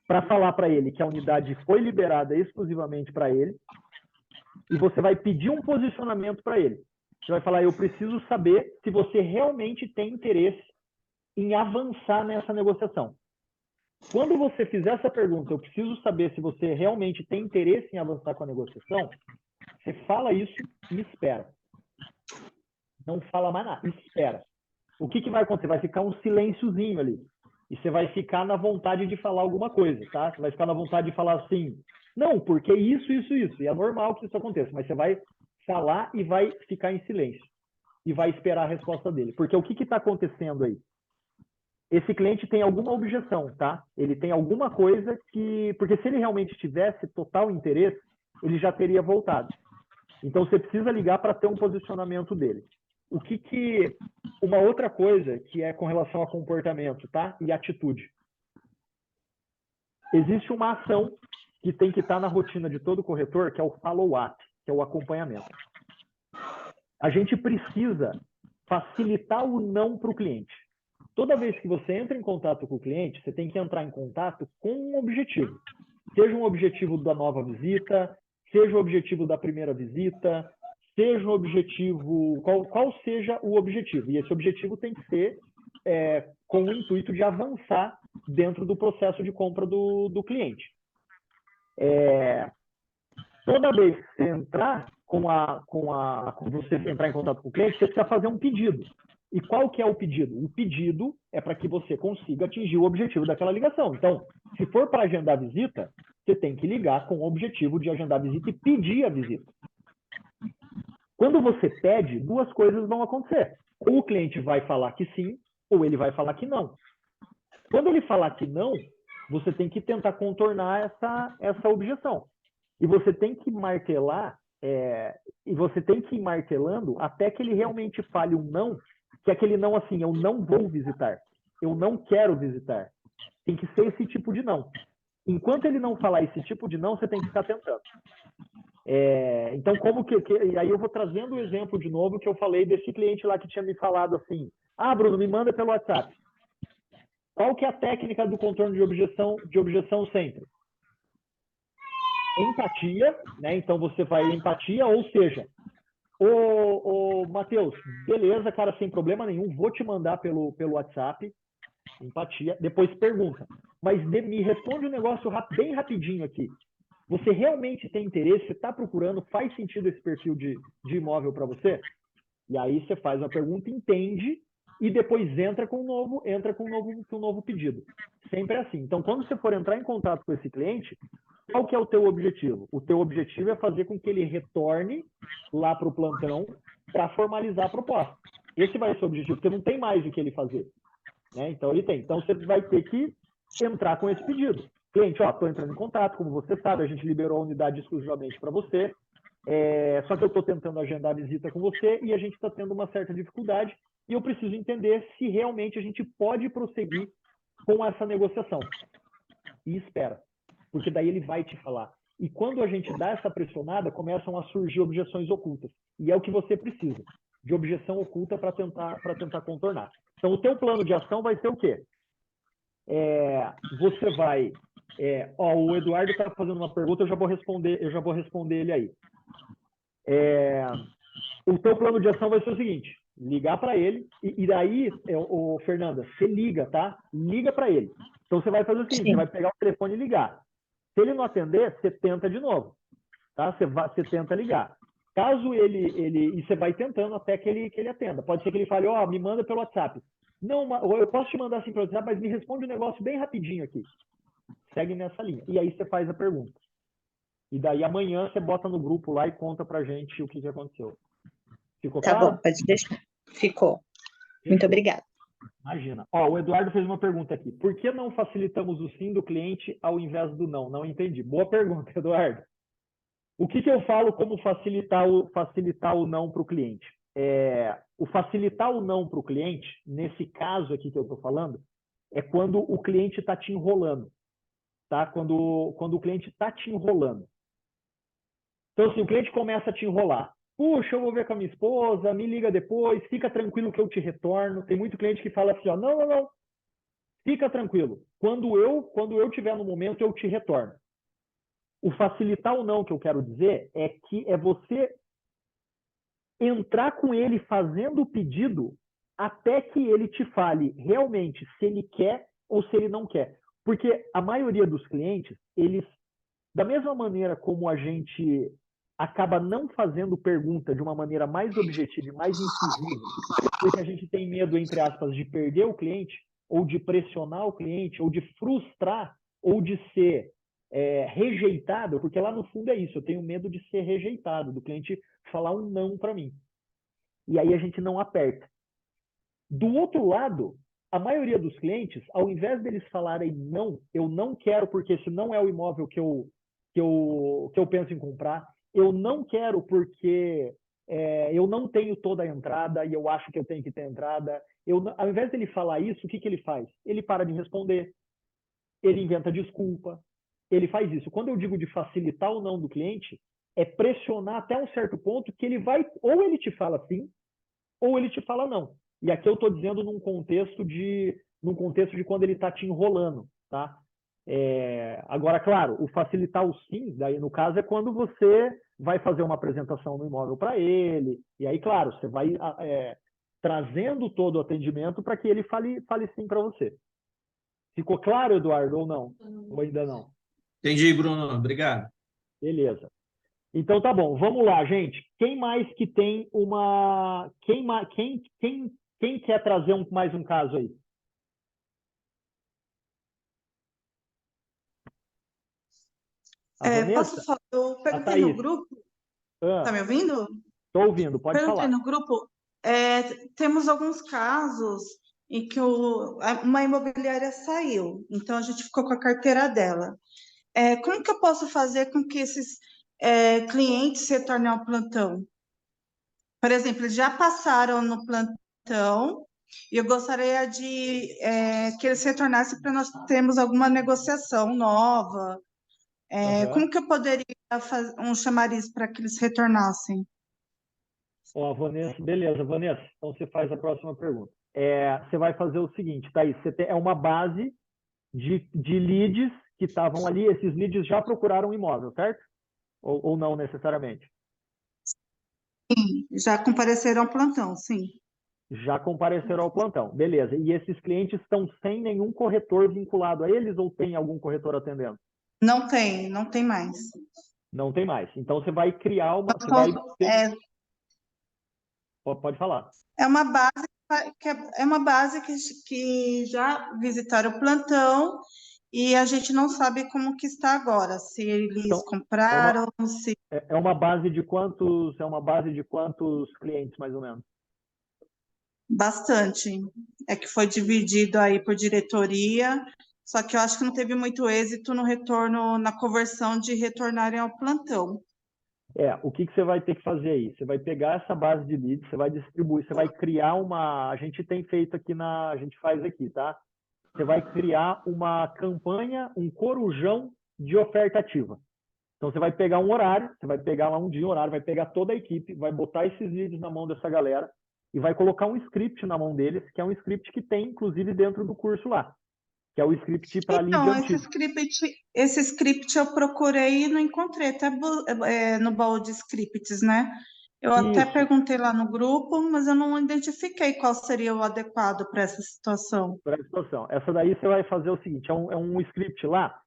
para falar para ele que a unidade foi liberada exclusivamente para ele, e você vai pedir um posicionamento para ele. Você vai falar, eu preciso saber se você realmente tem interesse em avançar nessa negociação. Quando você fizer essa pergunta, eu preciso saber se você realmente tem interesse em avançar com a negociação, você fala isso e espera. Não fala mais nada, espera. O que vai acontecer? Vai ficar um silênciozinho ali. E você vai ficar na vontade de falar alguma coisa, tá? Você vai ficar na vontade de falar assim, não, porque isso. E é normal que isso aconteça, mas você vai falar e vai ficar em silêncio. E vai esperar a resposta dele. Porque o que está acontecendo aí? Esse cliente tem alguma objeção, tá? Ele tem alguma coisa que... Porque se ele realmente tivesse total interesse, ele já teria voltado. Então, você precisa ligar para ter um posicionamento dele. Uma outra coisa que é com relação a comportamento, tá? E atitude. Existe uma ação que tem que estar na rotina de todo corretor, que é o follow-up, que é o acompanhamento. A gente precisa facilitar o não para o cliente. Toda vez que você entra em contato com o cliente, você tem que entrar em contato com um objetivo. Seja um objetivo da nova visita, seja o objetivo da primeira visita, seja um objetivo, qual seja o objetivo. E esse objetivo tem que ser com o intuito de avançar dentro do processo de compra do cliente. Toda vez que você entrar você entrar em contato com o cliente, você precisa fazer um pedido. E qual que é o pedido? O pedido é para que você consiga atingir o objetivo daquela ligação. Então, se for para agendar visita, você tem que ligar com o objetivo de agendar visita e pedir a visita. Quando você pede, duas coisas vão acontecer. Ou o cliente vai falar que sim, ou ele vai falar que não. Quando ele falar que não, você tem que tentar contornar essa objeção. E você tem que martelar, e você tem que ir martelando até que ele realmente fale um não, que é aquele não assim, eu não vou visitar, eu não quero visitar. Tem que ser esse tipo de não. Enquanto ele não falar esse tipo de não, você tem que ficar tentando. Então, e aí eu vou trazendo o exemplo de novo que eu falei desse cliente lá que tinha me falado assim, Bruno, me manda pelo WhatsApp. Qual que é a técnica do contorno de objeção sempre? Empatia, né? Então você vai empatia, ou seja, Matheus, beleza, cara, sem problema nenhum, vou te mandar pelo WhatsApp, empatia, depois pergunta, mas me responde um negócio bem rapidinho aqui. Você realmente tem interesse? Você está procurando? Faz sentido esse perfil de imóvel para você? E aí você faz uma pergunta, entende, e depois entra com um novo pedido. Sempre é assim. Então, quando você for entrar em contato com esse cliente, qual que é o teu objetivo? O teu objetivo é fazer com que ele retorne lá para o plantão para formalizar a proposta. Esse vai ser o objetivo, porque não tem mais o que ele fazer. Né? Então, ele tem. Então, você vai ter que entrar com esse pedido. Cliente, estou entrando em contato, como você sabe, a gente liberou a unidade exclusivamente para você, só que eu estou tentando agendar a visita com você e a gente está tendo uma certa dificuldade e eu preciso entender se realmente a gente pode prosseguir com essa negociação. E espera, porque daí ele vai te falar. E quando a gente dá essa pressionada, começam a surgir objeções ocultas. E é o que você precisa, de objeção oculta para tentar contornar. Então, o teu plano de ação vai ser o quê? Você vai... o Eduardo está fazendo uma pergunta, eu já vou responder ele aí. O teu plano de ação vai ser o seguinte, ligar para ele, e daí, Fernanda, você liga, tá? Liga para ele. Então, você vai fazer o seguinte, você vai pegar o telefone e ligar. Se ele não atender, você tenta de novo, tá? Você tenta ligar. Caso e você vai tentando até que ele atenda. Pode ser que ele fale, me manda pelo WhatsApp. Não, eu posso te mandar assim pelo WhatsApp, mas me responde um negócio bem rapidinho aqui. Segue nessa linha. E aí você faz a pergunta. E daí amanhã você bota no grupo lá e conta pra gente o que aconteceu. Ficou claro? Tá bom, pode deixar. Ficou. Muito obrigada. Imagina. Ó, o Eduardo fez uma pergunta aqui. Por que não facilitamos o sim do cliente ao invés do não? Não entendi. Boa pergunta, Eduardo. O que eu falo como facilitar o não para o cliente? O facilitar o não para o cliente, nesse caso aqui que eu estou falando, é quando o cliente está te enrolando. Tá? Quando o cliente está te enrolando. Então, assim, o cliente começa a te enrolar. Puxa, eu vou ver com a minha esposa, me liga depois, fica tranquilo que eu te retorno. Tem muito cliente que fala assim, ó, não, fica tranquilo. Quando eu tiver no momento, eu te retorno. O facilitar ou não que eu quero dizer é que é você entrar com ele fazendo o pedido até que ele te fale realmente se ele quer ou se ele não quer. Porque a maioria dos clientes, eles, da mesma maneira como a gente acaba não fazendo pergunta de uma maneira mais objetiva e mais incisiva, porque a gente tem medo, entre aspas, de perder o cliente, ou de pressionar o cliente, ou de frustrar, ou de ser rejeitado, porque lá no fundo é isso, eu tenho medo de ser rejeitado, do cliente falar um não para mim. E aí a gente não aperta. Do outro lado, a maioria dos clientes, ao invés deles falarem não, eu não quero porque esse não é o imóvel que eu penso em comprar, eu não quero porque eu não tenho toda a entrada e eu acho que eu tenho que ter entrada. Ao invés dele falar isso, o que ele faz? Ele para de responder, ele inventa desculpa, ele faz isso. Quando eu digo de facilitar o não do cliente, é pressionar até um certo ponto que ele vai, ou ele te fala sim, ou ele te fala não. E aqui eu estou dizendo num contexto de quando ele está te enrolando, tá? Agora, claro, o facilitar o sim, daí no caso é quando você vai fazer uma apresentação no imóvel para ele, e aí, claro, você vai trazendo todo o atendimento para que ele fale sim para você. Ficou claro, Eduardo, ou não? Ou ainda não? Entendi, Bruno. Obrigado. Beleza. Então tá bom, vamos lá, gente. Quem mais que tem uma... Quem quer trazer mais um caso aí? Posso falar? Eu perguntei no grupo, tá me ouvindo? Estou ouvindo, pode Perguntei falar. no grupo, temos alguns casos em que uma imobiliária saiu, então a gente ficou com a carteira dela. Como que eu posso fazer com que esses clientes se tornem ao plantão? Por exemplo, eles já passaram no plantão e eu gostaria de que eles retornassem para nós termos alguma negociação nova. Como que eu poderia fazer um chamariz para que eles retornassem? Vanessa, beleza, Vanessa. Então você faz a próxima pergunta. Você vai fazer o seguinte, tá aí. É uma base de leads que estavam ali. Esses leads já procuraram um imóvel, certo? Ou não necessariamente? Sim, já compareceram ao plantão, sim. Já compareceram ao plantão, beleza. E esses clientes estão sem nenhum corretor vinculado a eles ou tem algum corretor atendendo? Não tem mais. Não tem mais. Então você vai criar uma. Pode falar. É uma base que já visitaram o plantão e a gente não sabe como que está agora, se eles compraram, se... É uma base de quantos clientes, mais ou menos? Bastante. É que foi dividido aí por diretoria, só que eu acho que não teve muito êxito no retorno, na conversão de retornarem ao plantão. O que você vai ter que fazer aí? Você vai pegar essa base de leads, você vai distribuir, você vai criar uma... A gente tem feito aqui a gente faz aqui, tá? Você vai criar uma campanha, um corujão de oferta ativa. Então você vai pegar um horário, você vai pegar lá um dia, um horário, vai pegar toda a equipe, vai botar esses leads na mão dessa galera e vai colocar um script na mão deles, que é um script que tem, inclusive, dentro do curso lá, que é o script para lead antigo. Esse script eu procurei e não encontrei, até no baú de scripts, né? Eu até perguntei lá no grupo, mas eu não identifiquei qual seria o adequado para essa situação. Para essa situação. Essa daí você vai fazer o seguinte, é um script lá.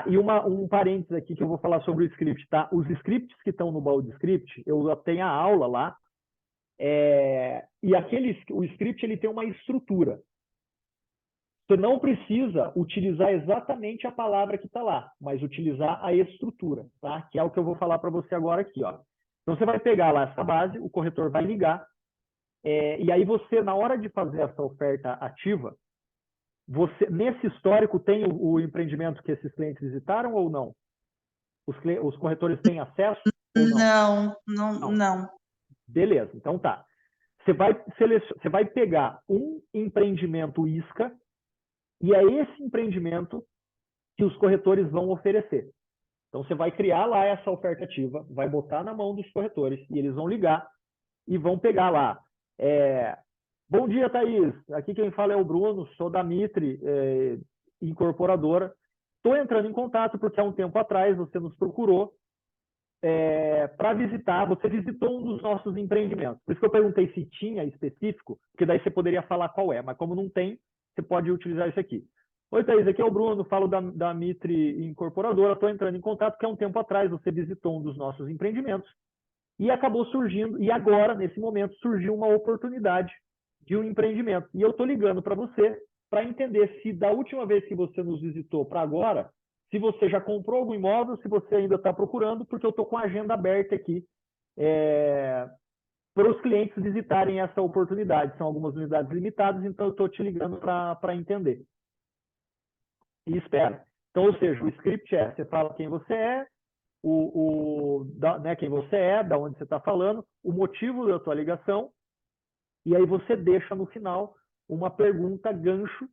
E um parênteses aqui que eu vou falar sobre o script, tá? Os scripts que estão no baú de script, eu tenho a aula lá, e o script ele tem uma estrutura. Você não precisa utilizar exatamente a palavra que está lá, mas utilizar a estrutura, tá? Que é o que eu vou falar para você agora aqui, ó. Então você vai pegar lá essa base, o corretor vai ligar, E aí você, na hora de fazer essa oferta ativa, você, nesse histórico, tem o empreendimento que esses clientes visitaram ou não? Os corretores têm acesso ou não? Não. Beleza, então tá. Você vai pegar um empreendimento isca e é esse empreendimento que os corretores vão oferecer. Então você vai criar lá essa oferta ativa, vai botar na mão dos corretores e eles vão ligar e vão pegar lá. Bom dia, Thaís. Aqui quem fala é o Bruno, sou da Mitre, incorporadora. Estou entrando em contato porque há um tempo atrás você nos procurou para visitar, você visitou um dos nossos empreendimentos. Por isso que eu perguntei se tinha específico, porque daí você poderia falar qual é, mas como não tem, você pode utilizar isso aqui. Oi, Thaís, aqui é o Bruno, falo da Mitre Incorporadora, estou entrando em contato porque há um tempo atrás você visitou um dos nossos empreendimentos e acabou surgindo, e agora, nesse momento, surgiu uma oportunidade de um empreendimento. E eu estou ligando para você para entender se da última vez que você nos visitou para agora, se você já comprou algum imóvel, se você ainda está procurando, porque eu estou com a agenda aberta aqui para os clientes visitarem essa oportunidade. São algumas unidades limitadas, então eu estou te ligando para entender. E espera. Então, ou seja, o script você fala quem você é, quem você é, da onde você está falando, o motivo da tua ligação, e aí você deixa no final uma pergunta gancho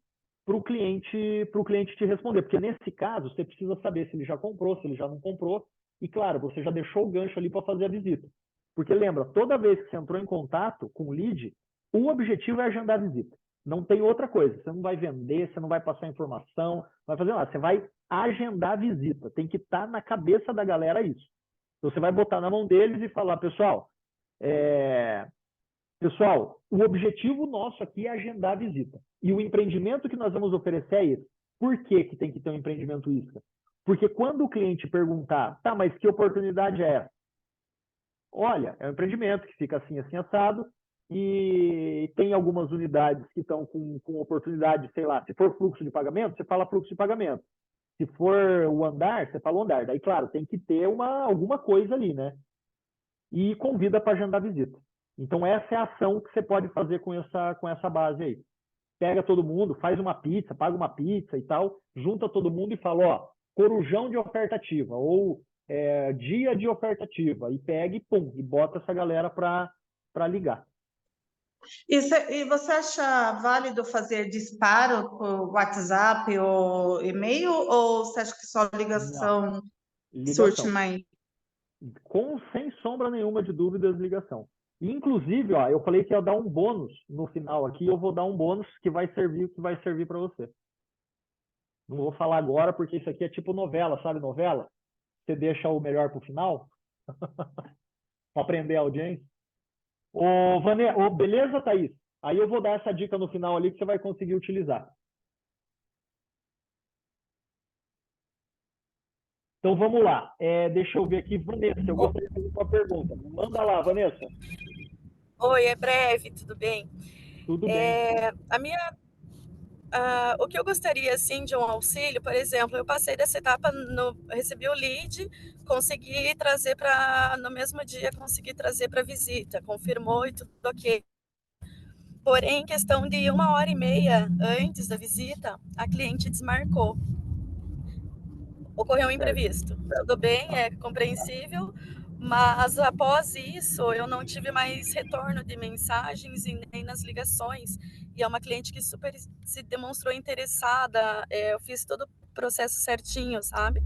para o cliente te responder. Porque nesse caso, você precisa saber se ele já comprou, se ele já não comprou. E claro, você já deixou o gancho ali para fazer a visita. Porque lembra, toda vez que você entrou em contato com o lead, o objetivo é agendar a visita. Não tem outra coisa. Você não vai vender, você não vai passar informação, não vai fazer nada. Você vai agendar a visita. Tem que estar na cabeça da galera isso. Então, você vai botar na mão deles e falar, pessoal, o objetivo nosso aqui é agendar a visita. E o empreendimento que nós vamos oferecer é esse. Por que tem que ter um empreendimento isca? Porque quando o cliente perguntar, tá, mas que oportunidade é essa? Olha, é um empreendimento que fica assim, assim, assado, e tem algumas unidades que estão com oportunidade, sei lá, se for fluxo de pagamento, você fala fluxo de pagamento. Se for o andar, você fala o andar. Daí, claro, tem que ter alguma coisa ali, né? E convida para agendar a visita. Então, essa é a ação que você pode fazer com essa base aí. Pega todo mundo, faz uma pizza, paga uma pizza e tal, junta todo mundo e fala, ó, corujão de oferta ativa, ou dia de oferta ativa, e pega e pum, e bota essa galera para ligar. E você acha válido fazer disparo por WhatsApp ou e-mail, ou você acha que só ligação surte mais? Sem sombra nenhuma de dúvidas, ligação. Inclusive, ó, eu falei que ia dar um bônus no final aqui, eu vou dar um bônus que vai servir para você. Não vou falar agora, porque isso aqui é tipo novela, sabe novela? Você deixa o melhor para o final, para aprender a audiência. Beleza, Thaís? Aí eu vou dar essa dica no final ali que você vai conseguir utilizar. Então vamos lá. Deixa eu ver aqui, Vanessa, eu gostaria de fazer uma pergunta. Manda lá, Vanessa. Oi, é breve, tudo bem? Tudo bem. O que eu gostaria, assim, de um auxílio, por exemplo, eu passei dessa etapa, recebi o lead, consegui trazer no mesmo dia, consegui trazer para visita, confirmou e tudo ok. Porém, em questão de 1h30 antes da visita, a cliente desmarcou. Ocorreu um imprevisto. Tudo bem, é compreensível, mas após isso eu não tive mais retorno de mensagens e nem nas ligações. E é uma cliente que super se demonstrou interessada, eu fiz todo o processo certinho, sabe?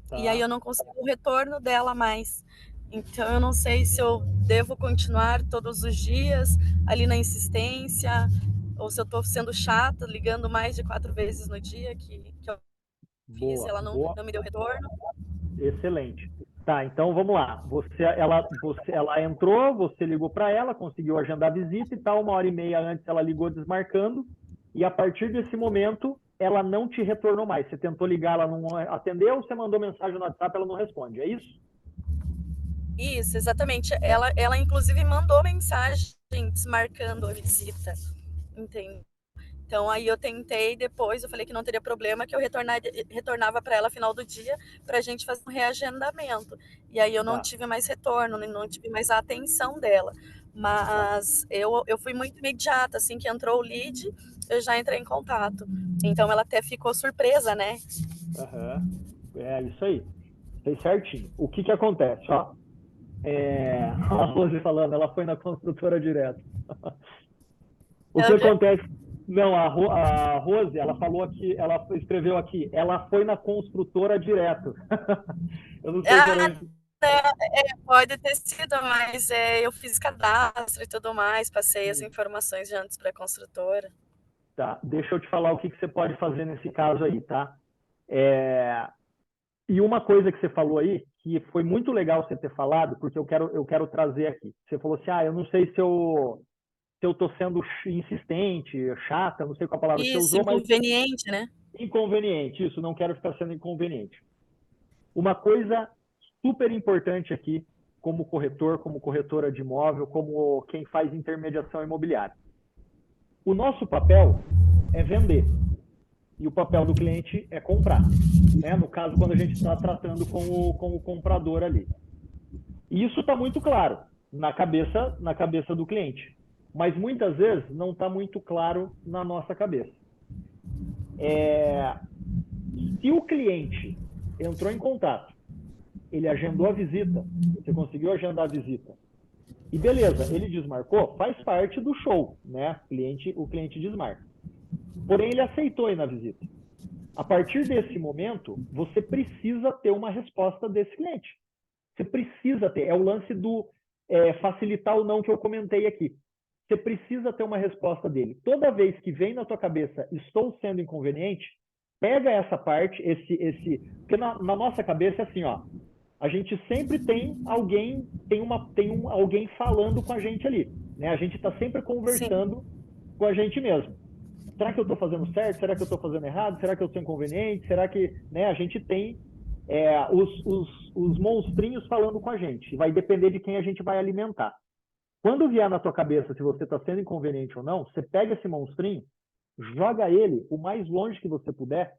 Tá. E aí eu não consegui o retorno dela mais. Então eu não sei se eu devo continuar todos os dias ali na insistência, ou se eu estou sendo chata, ligando mais de 4 vezes no dia que eu fiz, ela não me deu retorno. Excelente. Tá, então vamos lá. Ela entrou, você ligou para ela, conseguiu agendar a visita e tal, 1h30 antes ela ligou desmarcando, e a partir desse momento ela não te retornou mais. Você tentou ligar, ela não atendeu, você mandou mensagem no WhatsApp, ela não responde, é isso? Isso, exatamente. Ela inclusive mandou mensagem desmarcando a visita, entende? Então, aí eu tentei depois, eu falei que não teria problema, que eu retornava para ela no final do dia para a gente fazer um reagendamento. E aí eu não tive mais retorno, não tive mais a atenção dela. Mas eu fui muito imediata, assim que entrou o lead, eu já entrei em contato. Então ela até ficou surpresa, né? Aham. É isso aí. Fez certinho. O que que acontece? Ó, a Rose falando, ela foi na construtora direto. O que Onde? acontece? Não, a Rose, ela falou aqui, ela escreveu aqui, ela foi na construtora direto. Eu não sei se era Ah, isso. pode ter sido, mas eu fiz cadastro e tudo mais, passei as informações de antes para a construtora. Tá, deixa eu te falar o que que você pode fazer nesse caso aí, tá? E uma coisa que você falou aí, que foi muito legal você ter falado, porque eu quero trazer aqui. Você falou assim, eu não sei se eu tô sendo insistente, chata, não sei qual palavra que você Isso, usou, mas inconveniente, né? inconveniente, isso, não quero ficar sendo inconveniente. Uma coisa super importante aqui, como corretor, como corretora de imóvel, como quem faz intermediação imobiliária. O nosso papel é vender e o papel do cliente é comprar, né? No caso, quando a gente está tratando com o comprador ali. E isso está muito claro na cabeça do cliente, mas muitas vezes não está muito claro na nossa cabeça. Se o cliente entrou em contato, ele agendou a visita, você conseguiu agendar a visita, e beleza, ele desmarcou, faz parte do show, né? O cliente desmarca. Porém, ele aceitou ir na visita. A partir desse momento, você precisa ter uma resposta desse cliente. Você precisa ter. É o lance do facilitar o não que eu comentei aqui. Você precisa ter uma resposta dele. Toda vez que vem na tua cabeça, estou sendo inconveniente, pega essa parte, porque na nossa cabeça é assim, ó. A gente sempre tem alguém, alguém falando com a gente ali, né? A gente está sempre Sim. conversando com a gente mesmo. Será que eu estou fazendo certo? Será que eu estou fazendo errado? Será que eu sou inconveniente? Será que, né? A gente tem os monstrinhos falando com a gente. Vai depender de quem a gente vai alimentar. Quando vier na tua cabeça se você está sendo inconveniente ou não, você pega esse monstrinho, joga ele o mais longe que você puder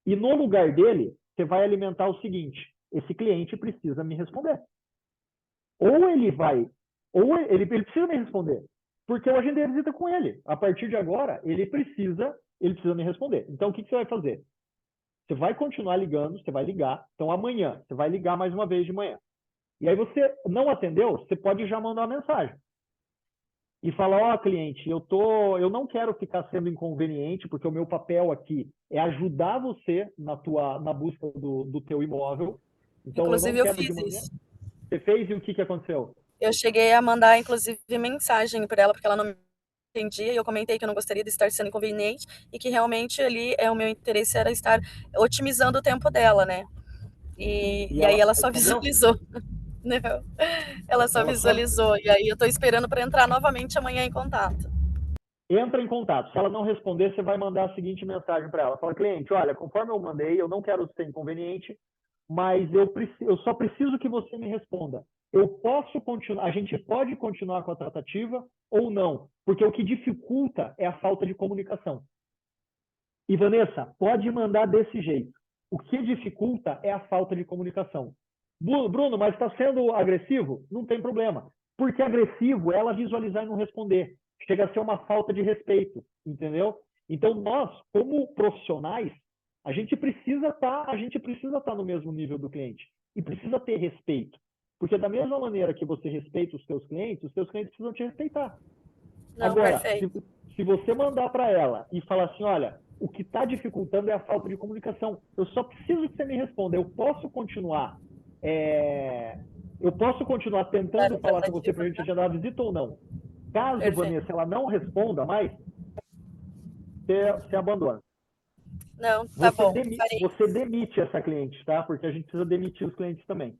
e no lugar dele, você vai alimentar o seguinte: esse cliente precisa me responder. Ou ele precisa me responder, porque eu agendei a visita com ele. A partir de agora, ele precisa me responder. Então, o que você vai fazer? Você vai continuar ligando, você vai ligar. Então, amanhã, você vai ligar mais uma vez de manhã. E aí você não atendeu, você pode já mandar uma mensagem. E falar, cliente, eu não quero ficar sendo inconveniente, porque o meu papel aqui é ajudar você na busca do teu imóvel. Então, Inclusive, eu eu não quero fiz de manhã. isso. Você fez e o que aconteceu? Eu cheguei a mandar, inclusive, mensagem para ela, porque ela não me entendia, e eu comentei que eu não gostaria de estar sendo inconveniente e que realmente ali o meu interesse era estar otimizando o tempo dela, né? E aí ela só respondeu? visualizou. Não, ela só Ela só visualizou. E aí eu tô esperando para entrar novamente amanhã em contato. entra em contato. Se ela não responder, você vai mandar a seguinte mensagem para ela. Fala, cliente, olha, conforme eu mandei, eu não quero ser inconveniente, mas eu só preciso que você me responda. Eu posso continuar, a gente pode continuar com a tratativa ou não, porque o que dificulta é a falta de comunicação. E Vanessa, pode mandar desse jeito. O que dificulta é a falta de comunicação. Bruno, mas está sendo agressivo? Não tem problema. Porque agressivo é ela visualizar e não responder. Chega a ser uma falta de respeito, entendeu? Então nós, como profissionais, a gente precisa estar no mesmo nível do cliente e precisa ter respeito. Porque da mesma maneira que você respeita os seus clientes precisam te respeitar. Não, Agora, perfeito. se você mandar para ela e falar assim, olha, o que está dificultando é a falta de comunicação. Eu só preciso que você me responda. Eu posso continuar tentando falar com você para a gente agendar a visita ou não? Caso, Perfeito. Vanessa, ela não responda mais, você abandona. Não, tá bom. Você demite essa cliente, tá? Porque a gente precisa demitir os clientes também.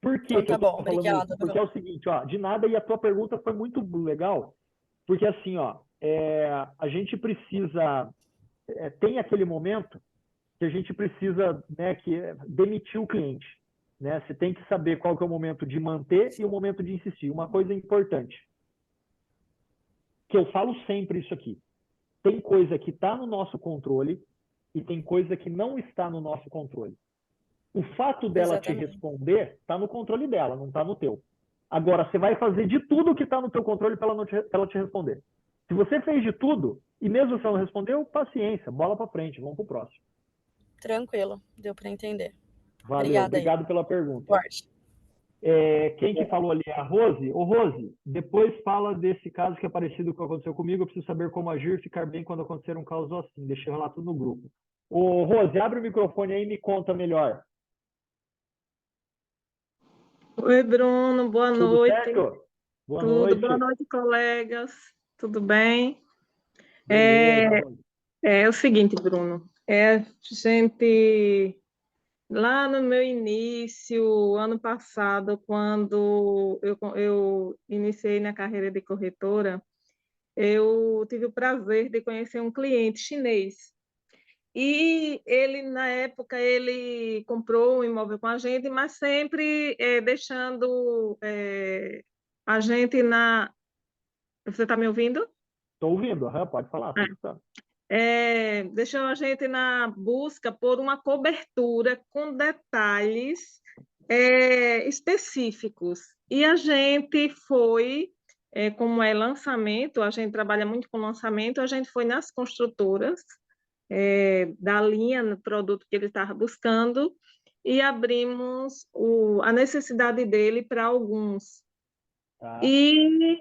Por que Então que eu tá estou bom. falando Obrigada, isso? Porque é o seguinte, de nada, e a tua pergunta foi muito legal, porque assim, a gente precisa, tem aquele momento que a gente precisa, né, demitir o cliente, né? Você tem que saber qual que é o momento de manter e o momento de insistir. Uma coisa importante, que eu falo sempre isso aqui, tem coisa que está no nosso controle e tem coisa que não está no nosso controle. O fato dela te Exatamente. responder está no controle dela, não está no teu. Agora, você vai fazer de tudo que está no teu controle para ela te responder. Se você fez de tudo, e mesmo se ela não respondeu, paciência, bola para frente, vamos para o próximo. Tranquilo, deu para entender. Valeu, Obrigada aí. obrigado pela pergunta. Forte. Quem que falou ali é a Rose. Ô, Rose, depois fala desse caso que é parecido com o que aconteceu comigo. Eu preciso saber como agir e ficar bem quando acontecer um caso assim. Deixa eu relatar tudo no grupo. Ô, Rose, abre o microfone aí e me conta melhor. Oi, Bruno, boa Tudo noite. certo? Boa Tudo, noite. boa noite, colegas. Tudo bem? Beleza, Rose. É o seguinte, Bruno, gente, lá no meu início, ano passado, quando eu iniciei na carreira de corretora, eu tive o prazer de conhecer um cliente chinês. E ele, na época, ele comprou um imóvel com a gente, mas sempre deixando a gente na... Você está me ouvindo? Estou ouvindo, pode falar. Tô escutando. Deixou a gente na busca por uma cobertura com detalhes específicos. E a gente foi, como é lançamento, a gente trabalha muito com lançamento, a gente foi nas construtoras, da linha no produto que ele estava buscando e abrimos a necessidade dele para alguns. Tá. E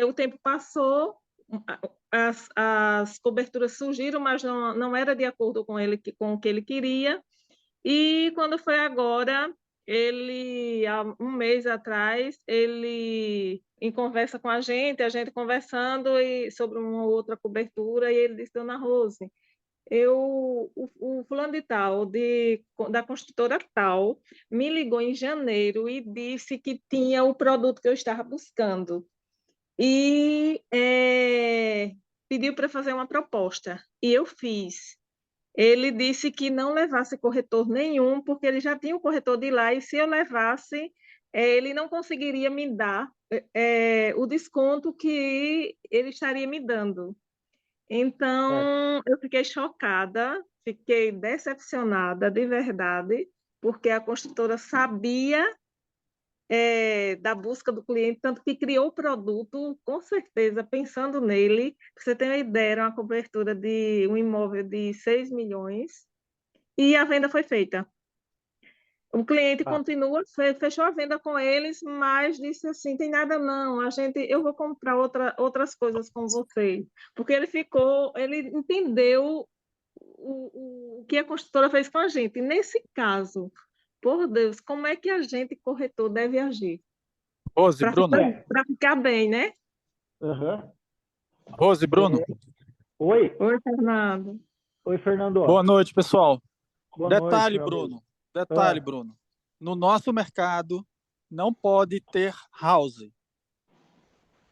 o tempo passou, as coberturas surgiram, mas não era de acordo com o que ele queria. E quando foi agora, há um mês atrás, ele em conversa com a gente conversando sobre uma outra cobertura, e ele disse: Dona Rose, o fulano de tal, da construtora tal, me ligou em janeiro e disse que tinha o produto que eu estava buscando. E pediu para fazer uma proposta. E eu fiz. Ele disse que não levasse corretor nenhum, porque ele já tinha um corretor de lá, e se eu levasse, ele não conseguiria me dar o desconto que ele estaria me dando. Então, eu fiquei chocada, fiquei decepcionada de verdade, porque a construtora sabia da busca do cliente, tanto que criou o produto, com certeza, pensando nele. Pra você ter uma ideia, era uma cobertura de um imóvel de 6 milhões, e a venda foi feita. O cliente continua, fechou a venda com eles, mas disse assim: tem nada não, eu vou comprar outras coisas com vocês. Porque ele entendeu o que a construtora fez com a gente. E nesse caso, por Deus, como é que a gente, corretor, deve agir? Rose, Bruno. Para ficar bem, né? Uhum. Rose, Bruno. Oi. Oi, Fernando. Oi, Fernando. Boa noite, pessoal. Boa Detalhe, noite, Bruno. Detalhe, Bruno. No nosso mercado, não pode ter house.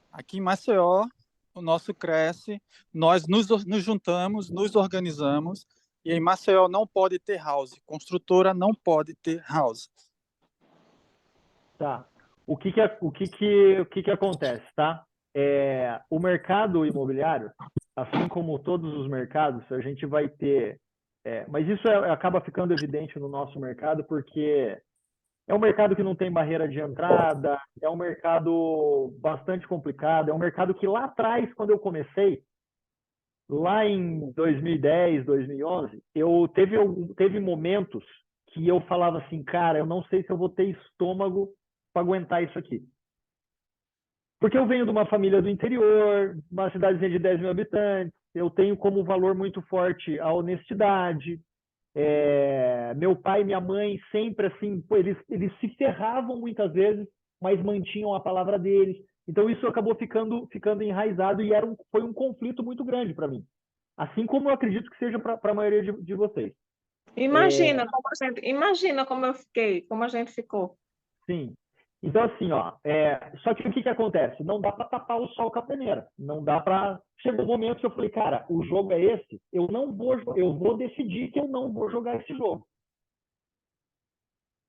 Aqui em Maceió, o nosso cresce, nós nos juntamos, nos organizamos, e em Maceió não pode ter house. Construtora não pode ter house. Tá. O que acontece, tá? O mercado imobiliário, assim como todos os mercados, a gente vai ter... mas isso acaba ficando evidente no nosso mercado, porque é um mercado que não tem barreira de entrada, é um mercado bastante complicado, é um mercado que lá atrás, quando eu comecei, lá em 2010, 2011, teve momentos que eu falava assim, cara, eu não sei se eu vou ter estômago para aguentar isso aqui. Porque eu venho de uma família do interior, uma cidadezinha de 10 mil habitantes, eu tenho como valor muito forte a honestidade. Meu pai e minha mãe sempre assim, eles se ferravam muitas vezes, mas mantinham a palavra deles. Então isso acabou ficando enraizado e foi um conflito muito grande para mim. Assim como eu acredito que seja para a maioria de vocês. Imagina como eu fiquei, como a gente ficou. Sim. Então, assim, só que o que acontece? Não dá para tapar o sol com a peneira. Não dá para... Chegou um momento que eu falei, cara, o jogo é esse, eu vou decidir que eu não vou jogar esse jogo.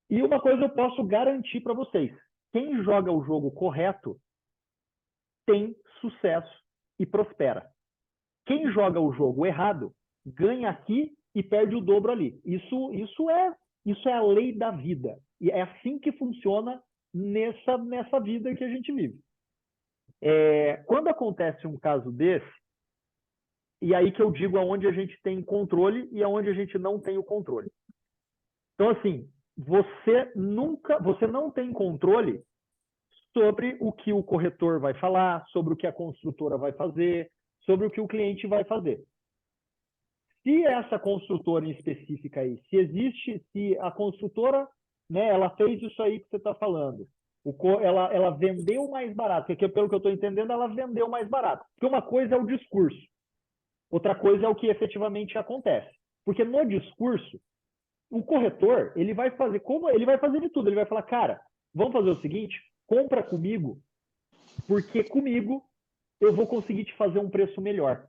E uma coisa eu posso garantir para vocês. Quem joga o jogo correto tem sucesso e prospera. Quem joga o jogo errado ganha aqui e perde o dobro ali. Isso é a lei da vida. E é assim que funciona nessa vida que a gente vive. Quando acontece um caso desse, e aí que eu digo aonde a gente tem controle e aonde a gente não tem o controle. Então, assim, você não tem controle sobre o que o corretor vai falar, sobre o que a construtora vai fazer, sobre o que o cliente vai fazer. Se essa construtora em específica aí, se a construtora, né, ela fez isso aí que você está falando, ela vendeu mais barato, porque pelo que eu estou entendendo, ela vendeu mais barato. Porque uma coisa é o discurso, outra coisa é o que efetivamente acontece. Porque no discurso, o corretor, ele vai fazer de tudo, ele vai falar, cara, vamos fazer o seguinte, compra comigo, porque comigo eu vou conseguir te fazer um preço melhor.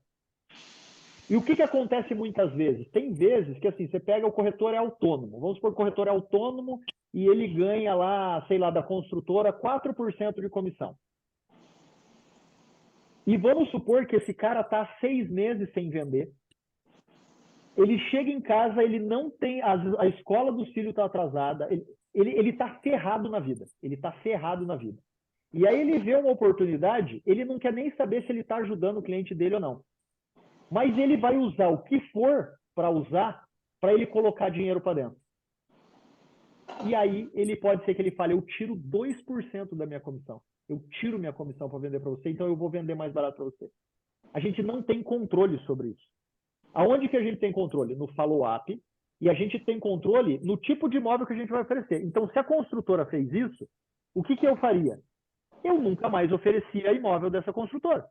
E o que acontece muitas vezes? Tem vezes que assim, você pega o corretor é autônomo. Vamos supor que o corretor é autônomo e ele ganha lá, sei lá, da construtora 4% de comissão. E vamos supor que esse cara está 6 meses sem vender. Ele chega em casa, ele não tem... A escola dos filhos está atrasada. Ele está ferrado na vida. Ele está ferrado na vida. E aí ele vê uma oportunidade, ele não quer nem saber se ele está ajudando o cliente dele ou não. Mas ele vai usar o que for para usar para ele colocar dinheiro para dentro. E aí ele pode ser que ele fale, eu tiro 2% da minha comissão. Eu tiro minha comissão para vender para você, então eu vou vender mais barato para você. A gente não tem controle sobre isso. Aonde que a gente tem controle? No follow-up. E a gente tem controle no tipo de imóvel que a gente vai oferecer. Então, se a construtora fez isso, o que eu faria? Eu nunca mais oferecia imóvel dessa construtora.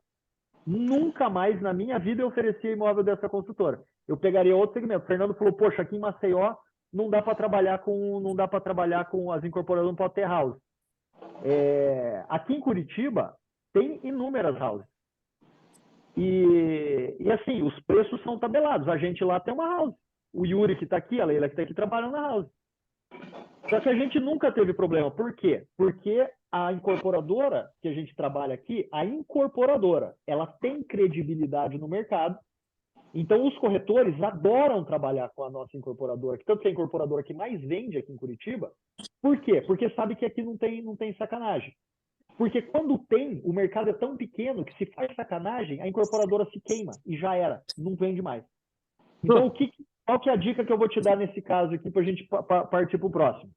Nunca mais na minha vida eu oferecia imóvel dessa construtora. Eu pegaria outro segmento. O Fernando falou, poxa, aqui em Maceió não dá para trabalhar com as incorporadoras, não pode ter house. Aqui em Curitiba tem inúmeras houses. E assim, os preços são tabelados. A gente lá tem uma house. O Yuri que está aqui, a Leila que está aqui trabalhando na house. Só que a gente nunca teve problema. Por quê? Porque a incorporadora que a gente trabalha aqui, a incorporadora, ela tem credibilidade no mercado. Então, os corretores adoram trabalhar com a nossa incorporadora, que tanto que é a incorporadora que mais vende aqui em Curitiba. Por quê? Porque sabe que aqui não tem sacanagem. Porque quando tem, o mercado é tão pequeno que se faz sacanagem, a incorporadora se queima e já era, não vende mais. Então, qual que é a dica que eu vou te dar nesse caso aqui para a gente partir para o próximo?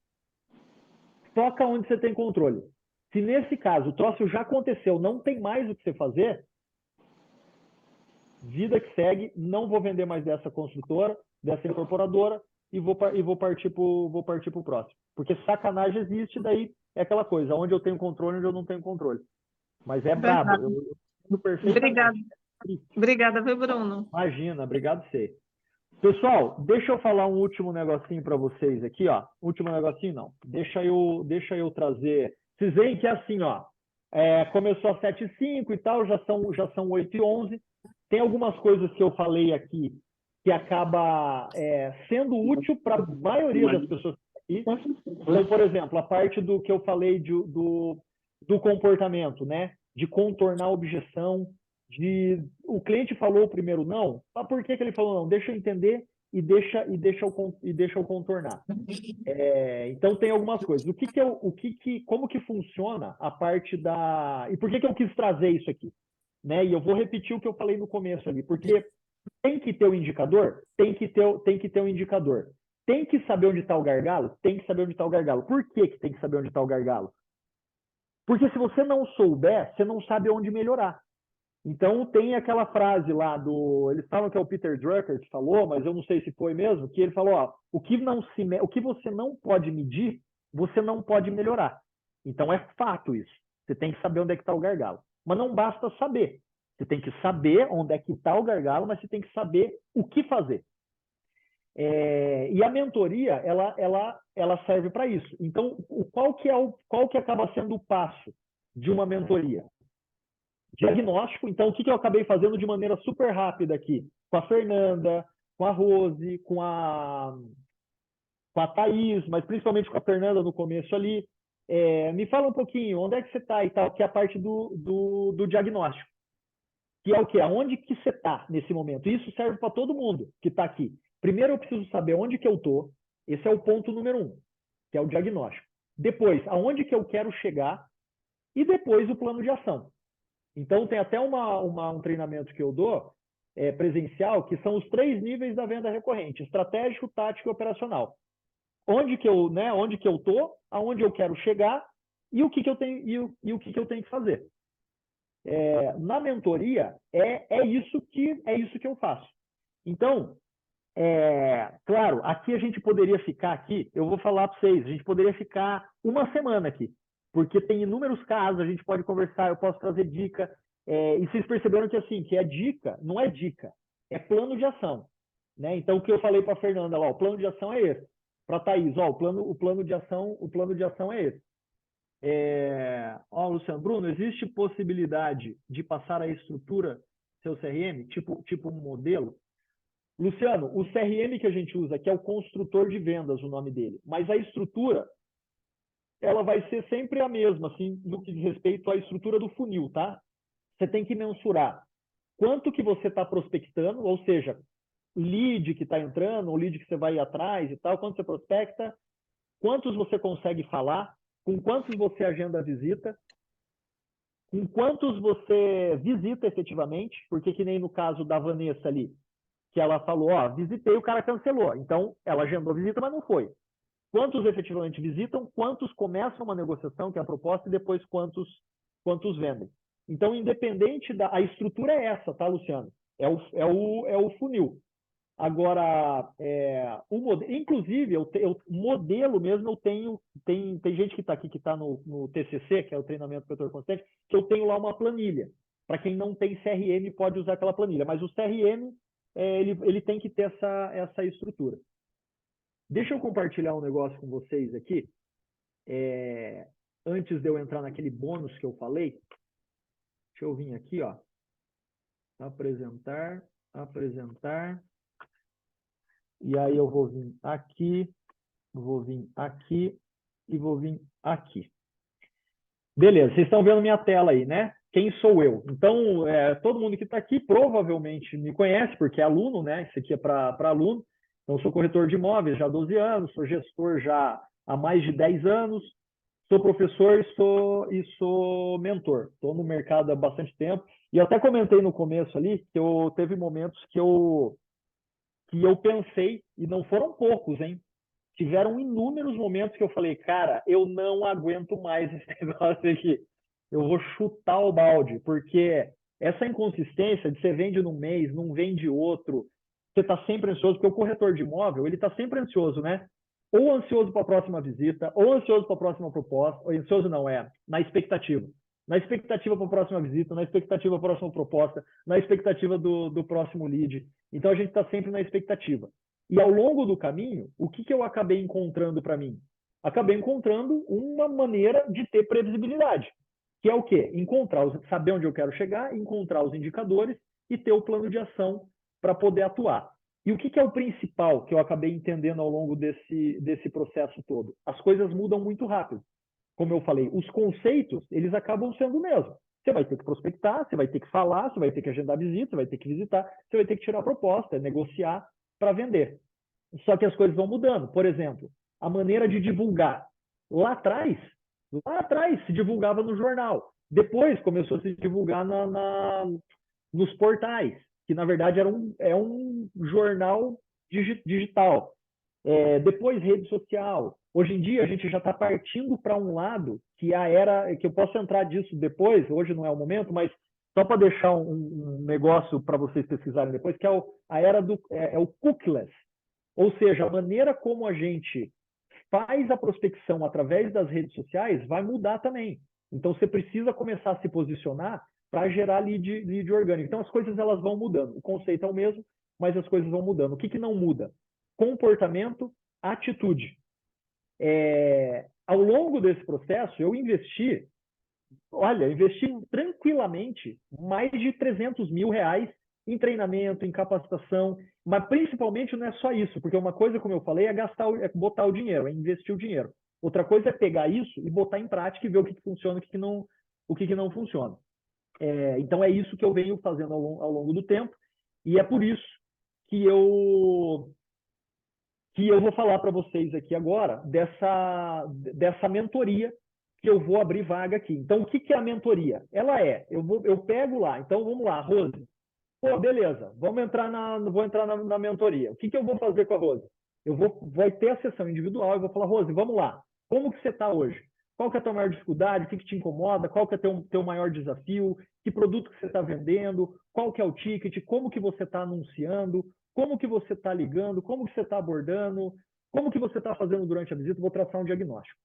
Foca onde você tem controle. Se nesse caso o troço já aconteceu, não tem mais o que você fazer, vida que segue, não vou vender mais dessa construtora, dessa incorporadora e vou partir para o próximo. Porque sacanagem existe, daí é aquela coisa, onde eu tenho controle, onde eu não tenho controle. Mas é brabo. Eu perfeitamente. Obrigada, viu, Bruno? Imagina, obrigado você. Pessoal, deixa eu falar um último negocinho para vocês aqui, ó. Último negocinho não. Deixa eu trazer. Vocês veem que é assim, ó. Começou às 7h05 e tal, já são 8h11. Tem algumas coisas que eu falei aqui que acaba sendo útil para a maioria das pessoas aqui. Então, por exemplo, a parte do que eu falei do comportamento, né? De contornar a objeção. O cliente falou primeiro não, mas por que ele falou não? Deixa eu entender e deixa eu contornar. Então tem algumas coisas. Como que funciona a parte da... E por que eu quis trazer isso aqui? Né? E eu vou repetir o que eu falei no começo ali, porque tem que ter um indicador? Tem que ter um indicador. Tem que saber onde está o gargalo? Tem que saber onde está o gargalo. Por que tem que saber onde está o gargalo? Porque se você não souber, você não sabe onde melhorar. Então, tem aquela frase lá eles falam que é o Peter Drucker que falou, mas eu não sei se foi mesmo, que ele falou, ó, o que você não pode medir, você não pode melhorar. Então, é fato isso. Você tem que saber onde é que está o gargalo. Mas não basta saber. Você tem que saber onde é que está o gargalo, mas você tem que saber o que fazer. E a mentoria, ela serve para isso. Então, qual que acaba sendo o passo de uma mentoria? Diagnóstico. Então, o que eu acabei fazendo de maneira super rápida aqui? Com a Fernanda, com a Rose, com a Thaís, mas principalmente com a Fernanda no começo ali. Me fala um pouquinho, onde é que você está e tal, que é a parte do diagnóstico. Que é o quê? Aonde que você está nesse momento? Isso serve para todo mundo que está aqui. Primeiro eu preciso saber onde que eu estou. Esse é o ponto número 1, que é o diagnóstico. depois aonde que eu quero chegar e depois o plano de ação. Então, tem até um treinamento que eu dou presencial, que são os 3 níveis da venda recorrente: estratégico, tático e operacional. Onde que eu estou, aonde eu quero chegar e o que eu tenho, e o que eu tenho que fazer. Na mentoria, é isso que eu faço. Então, claro, aqui a gente poderia ficar eu vou falar para vocês, a gente poderia ficar uma semana aqui, porque tem inúmeros casos, a gente pode conversar, eu posso trazer dica, e vocês perceberam que assim, que dica, não é dica, é plano de ação, né? Então, o que eu falei para a Fernanda lá, o plano de ação é esse. Para a Thaís, o plano de ação é esse. Luciano, Bruno, existe possibilidade de passar a estrutura seu CRM, tipo um modelo? Luciano, o CRM que a gente usa aqui é o construtor de vendas, o nome dele. Mas a estrutura, ela vai ser sempre a mesma, assim, no que diz respeito à estrutura do funil, tá? Você tem que mensurar quanto que você está prospectando, ou seja, lead que está entrando, o lead que você vai ir atrás e tal, quanto você prospecta, quantos você consegue falar, com quantos você agenda a visita, com quantos você visita efetivamente, porque que nem no caso da Vanessa ali, que ela falou, visitei, o cara cancelou. Então, ela agendou a visita, mas não foi. Quantos efetivamente visitam, quantos começam uma negociação, que é a proposta, e depois quantos vendem. Então, independente a estrutura é essa, tá, Luciano? É o funil. Agora, o modelo, inclusive, modelo mesmo eu tenho, tem gente que está aqui, que está no TCC, que é o treinamento do Mentor Consciente, que eu tenho lá uma planilha. Para quem não tem CRM, pode usar aquela planilha, mas o CRM, ele tem que ter essa estrutura. Deixa eu compartilhar um negócio com vocês aqui, antes de eu entrar naquele bônus que eu falei. Deixa eu vir aqui, apresentar, e aí eu vou vir aqui e vou vir aqui. Beleza, vocês estão vendo minha tela aí, né? Quem sou eu? Então, todo mundo que está aqui provavelmente me conhece, porque é aluno, né? Isso aqui é para aluno. Então, sou corretor de imóveis já há 12 anos, sou gestor já há mais de 10 anos, sou professor e sou mentor. Estou no mercado há bastante tempo. E eu até comentei no começo ali que teve momentos que eu pensei, e não foram poucos, hein? Tiveram inúmeros momentos que eu falei, cara, eu não aguento mais esse negócio aqui. Eu vou chutar o balde, porque essa inconsistência de você vende num mês, não vende outro, você está sempre ansioso, porque o corretor de imóvel, ele está sempre ansioso, né? Ou ansioso para a próxima visita, ou ansioso para a próxima proposta, ou ansioso não, na expectativa. Na expectativa para a próxima visita, na expectativa para a próxima proposta, na expectativa do próximo lead. Então, a gente está sempre na expectativa. E ao longo do caminho, o que eu acabei encontrando para mim? Acabei encontrando uma maneira de ter previsibilidade, que é o quê? Saber onde eu quero chegar, encontrar os indicadores e ter o plano de ação para poder atuar. E o que é o principal que eu acabei entendendo ao longo desse processo todo? As coisas mudam muito rápido. Como eu falei, os conceitos, eles acabam sendo o mesmo. Você vai ter que prospectar, você vai ter que falar, você vai ter que agendar visita, você vai ter que visitar, você vai ter que tirar a proposta, negociar para vender. Só que as coisas vão mudando. Por exemplo, a maneira de divulgar. Lá atrás se divulgava no jornal. Depois começou a se divulgar nos portais, que na verdade é um jornal digital. Depois rede social. Hoje em dia a gente já está partindo para um lado que que eu posso entrar disso depois, hoje não é o momento, mas só para deixar um negócio para vocês pesquisarem depois, que é a era o cookieless. Ou seja, a maneira como a gente faz a prospecção através das redes sociais vai mudar também. Então, você precisa começar a se posicionar para gerar lead orgânico. Então, as coisas elas vão mudando. O conceito é o mesmo, mas as coisas vão mudando. O que não muda? Comportamento, atitude. Ao longo desse processo, eu investi tranquilamente mais de 300 mil reais em treinamento, em capacitação, mas principalmente não é só isso, porque uma coisa, como eu falei, é botar o dinheiro, é investir o dinheiro. Outra coisa é pegar isso e botar em prática e ver o que funciona e o que não funciona. Então é isso que eu venho fazendo ao longo do tempo, e é por isso que que eu vou falar para vocês aqui agora dessa mentoria que eu vou abrir vaga aqui. Então, o que é a mentoria? Ela eu pego lá, então vamos lá, Rose. Pô, beleza, vou entrar na mentoria. O que eu vou fazer com a Rose? Vai ter a sessão individual, eu vou falar, Rose, vamos lá, como que você está hoje? Qual que é a tua maior dificuldade? O que te incomoda? Qual que é o teu maior desafio? Que produto que você está vendendo? Qual que é o ticket? Como que você está anunciando? Como que você está ligando? Como que você está abordando? Como que você está fazendo durante a visita? Vou traçar um diagnóstico.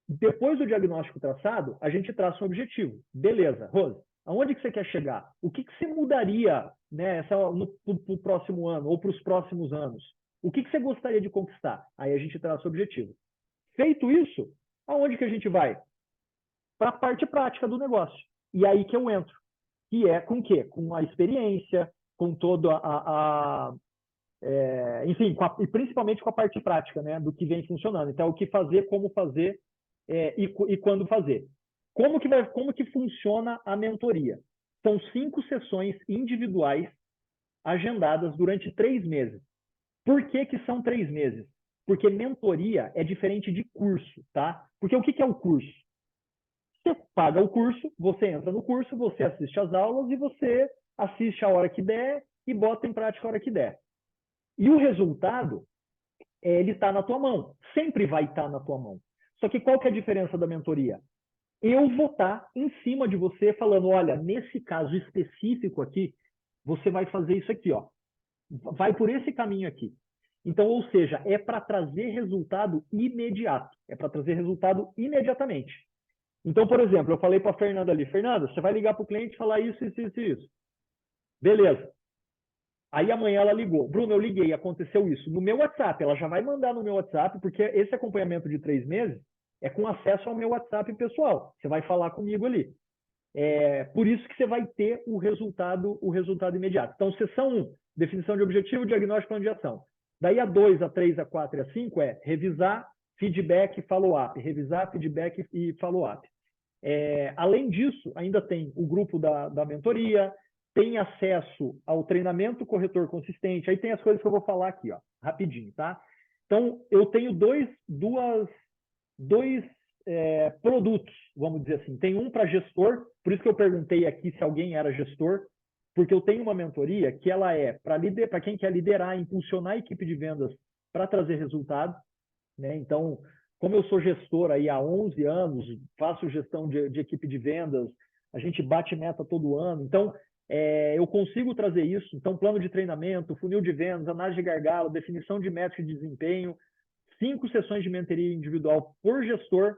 Depois do diagnóstico traçado, a gente traça um objetivo. Beleza, Rose, aonde que você quer chegar? O que você mudaria, né, pro próximo ano ou para os próximos anos? O que você gostaria de conquistar? Aí a gente traça o objetivo. Feito isso, aonde que a gente vai? Para a parte prática do negócio. E aí que eu entro. E é com o quê? Com a experiência, com toda enfim, e principalmente com a parte prática, né, do que vem funcionando. Então, o que fazer, como fazer e quando fazer. Como que funciona a mentoria? São 5 sessões individuais agendadas durante 3 meses. Por que são 3 meses? Porque mentoria é diferente de curso, tá? Porque o que é o curso? Você paga o curso, você entra no curso, você assiste às aulas e você assiste a hora que der e bota em prática a hora que der. E o resultado, ele está na tua mão. Sempre vai estar na tua mão. Só que qual que é a diferença da mentoria? Eu vou estar em cima de você falando, olha, nesse caso específico aqui, você vai fazer isso aqui, ó. Vai por esse caminho aqui. Então, ou seja, é para trazer resultado imediato. É para trazer resultado imediatamente. Então, por exemplo, eu falei para a Fernanda ali, Fernanda, você vai ligar para o cliente e falar isso. Beleza. Aí amanhã ela ligou. Bruno, eu liguei, aconteceu isso. No meu WhatsApp, ela já vai mandar no meu WhatsApp, porque esse acompanhamento de 3 meses é com acesso ao meu WhatsApp pessoal. Você vai falar comigo ali. Por isso que você vai ter o resultado imediato. Então, sessão 1, definição de objetivo, diagnóstico, plano de ação. Daí a 2, a 3, a 4 e a 5 é revisar, feedback e follow-up. Revisar, feedback e follow-up. Além disso, ainda tem o grupo da mentoria, tem acesso ao treinamento corretor consistente. Aí tem as coisas que eu vou falar aqui, ó, rapidinho, tá? Então, eu tenho dois produtos, vamos dizer assim. Tem um para gestor, por isso que eu perguntei aqui se alguém era gestor, porque eu tenho uma mentoria que ela é para quem quer liderar, impulsionar a equipe de vendas para trazer resultado, né? Então, como eu sou gestor aí há 11 anos, faço gestão de equipe de vendas, a gente bate meta todo ano, então eu consigo trazer isso. Então, plano de treinamento, funil de vendas, análise de gargalo, definição de métrica de desempenho, 5 sessões de mentoria individual por gestor,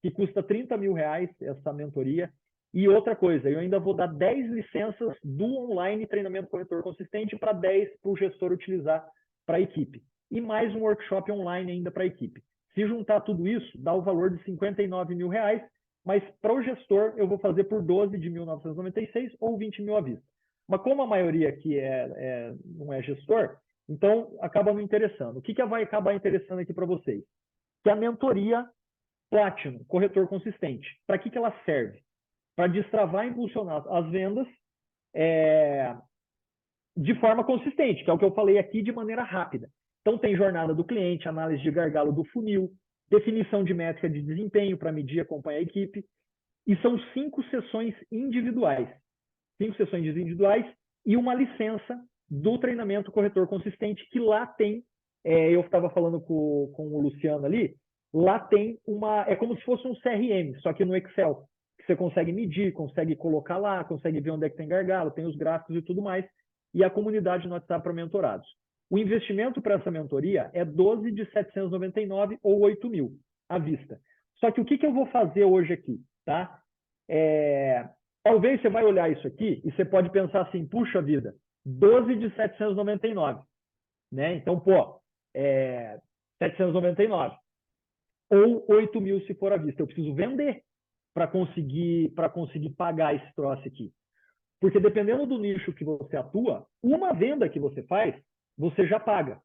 que custa R$30 mil essa mentoria. E outra coisa, eu ainda vou dar 10 licenças do online treinamento corretor consistente para 10 para o gestor utilizar para a equipe. E mais um workshop online ainda para a equipe. Se juntar tudo isso, dá o valor de R$59 mil, mas para o gestor eu vou fazer por 12 de 1.996 ou 20 mil à vista. Mas como a maioria aqui não é gestor, então acaba me interessando. O que vai acabar interessando aqui para vocês? Que a mentoria Platinum, corretor consistente. Para que ela serve? Para destravar e impulsionar as vendas de forma consistente, que é o que eu falei aqui de maneira rápida. Então tem jornada do cliente, análise de gargalo do funil, definição de métrica de desempenho para medir e acompanhar a equipe. E são 5 sessões individuais. 5 sessões individuais e uma licença do treinamento corretor consistente, que lá tem, eu estava falando com o Luciano ali, lá tem é como se fosse um CRM, só que no Excel, que você consegue medir, consegue colocar lá, consegue ver onde é que tem gargalo, tem os gráficos e tudo mais, e a comunidade no WhatsApp para mentorados. O investimento para essa mentoria é 12 de 799 ou 8 mil à vista. Só que o que eu vou fazer hoje aqui, tá? Talvez você vai olhar isso aqui e você pode pensar assim, puxa vida, 12 de 799, né? Então, 799 ou 8 mil se for à vista. Eu preciso vender para conseguir pagar esse troço aqui. Porque dependendo do nicho que você atua, uma venda que você faz, você já paga.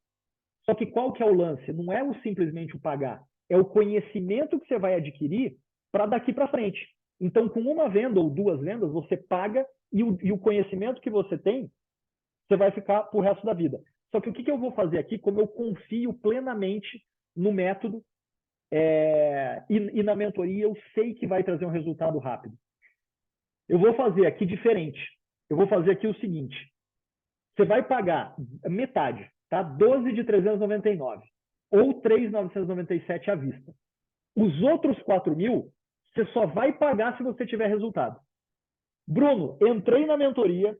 Só que qual que é o lance? Não é simplesmente o pagar, é o conhecimento que você vai adquirir para daqui para frente. Então, com uma venda ou 2 vendas, você paga e o conhecimento que você tem, você vai ficar pro resto da vida. Só que o que eu vou fazer aqui, como eu confio plenamente no método e na mentoria, eu sei que vai trazer um resultado rápido. Eu vou fazer aqui diferente. Eu vou fazer aqui o seguinte. Você vai pagar metade, tá? 12 de 399 ou 3.997 à vista. Os outros 4.000, você só vai pagar se você tiver resultado. Bruno, entrei na mentoria,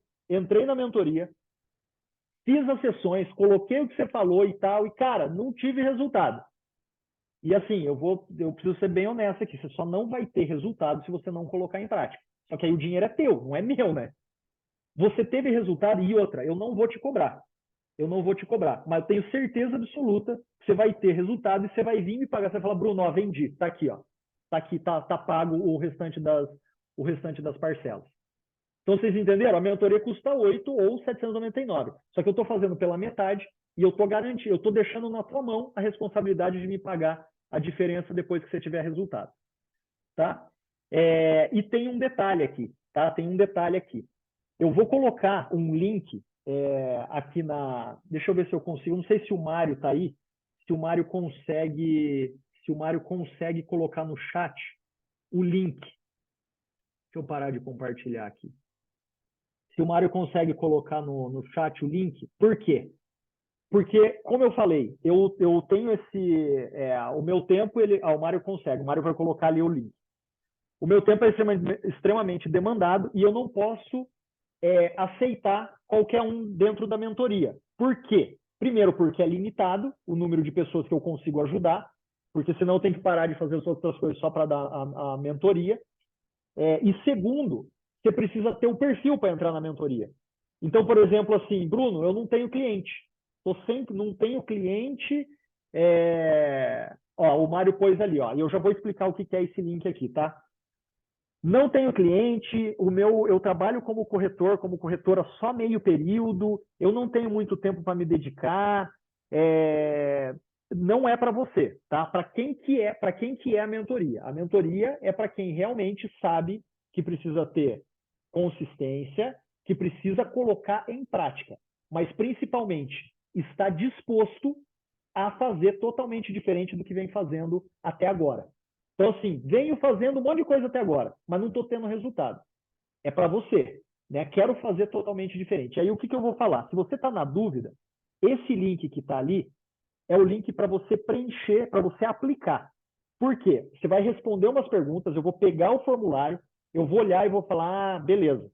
fiz as sessões, coloquei o que você falou e tal, e, cara, não tive resultado. E assim, eu preciso ser bem honesto aqui, você só não vai ter resultado se você não colocar em prática. Só que aí o dinheiro é teu, não é meu, né? Você teve resultado e outra, eu não vou te cobrar. Mas eu tenho certeza absoluta que você vai ter resultado e você vai vir me pagar. Você vai falar, Bruno, ó, vendi, tá aqui, ó. Tá aqui, tá pago o restante das parcelas. Então, vocês entenderam? A mentoria custa 8 ou 799. Só que eu estou fazendo pela metade e eu estou garantindo, eu estou deixando na tua mão a responsabilidade de me pagar a diferença depois que você tiver resultado. Tá? E tem um detalhe aqui, tá? Tem um detalhe aqui. Eu vou colocar um link aqui na... Deixa eu ver se eu consigo. Não sei se o Mário está aí. Se o Mário consegue colocar no chat o link. Deixa eu parar de compartilhar aqui. Se o Mário consegue colocar no chat o link. Por quê? Porque, como eu falei, eu tenho o meu tempo, o Mário consegue. O Mário vai colocar ali o link. O meu tempo é extremamente demandado e eu não posso aceitar qualquer um dentro da mentoria. Por quê? Primeiro, porque é limitado o número de pessoas que eu consigo ajudar, porque senão eu tenho que parar de fazer as outras coisas só para dar a mentoria. E segundo, você precisa ter o perfil para entrar na mentoria. Então, por exemplo, assim, Bruno, eu não tenho cliente. Não tenho cliente. O Mário pôs ali, ó, e eu já vou explicar o que é esse link aqui, tá? Não tenho cliente, eu trabalho como corretora só meio período, eu não tenho muito tempo para me dedicar, não é para você, tá? Para quem que é a mentoria? A mentoria é para quem realmente sabe que precisa ter consistência, que precisa colocar em prática, mas principalmente está disposto a fazer totalmente diferente do que vem fazendo até agora. Então, assim, venho fazendo um monte de coisa até agora, mas não estou tendo resultado. É para você, né? Quero fazer totalmente diferente. Aí, o que eu vou falar? Se você está na dúvida, esse link que está ali é o link para você preencher, para você aplicar. Por quê? Você vai responder umas perguntas, eu vou pegar o formulário, eu vou olhar e vou falar, beleza,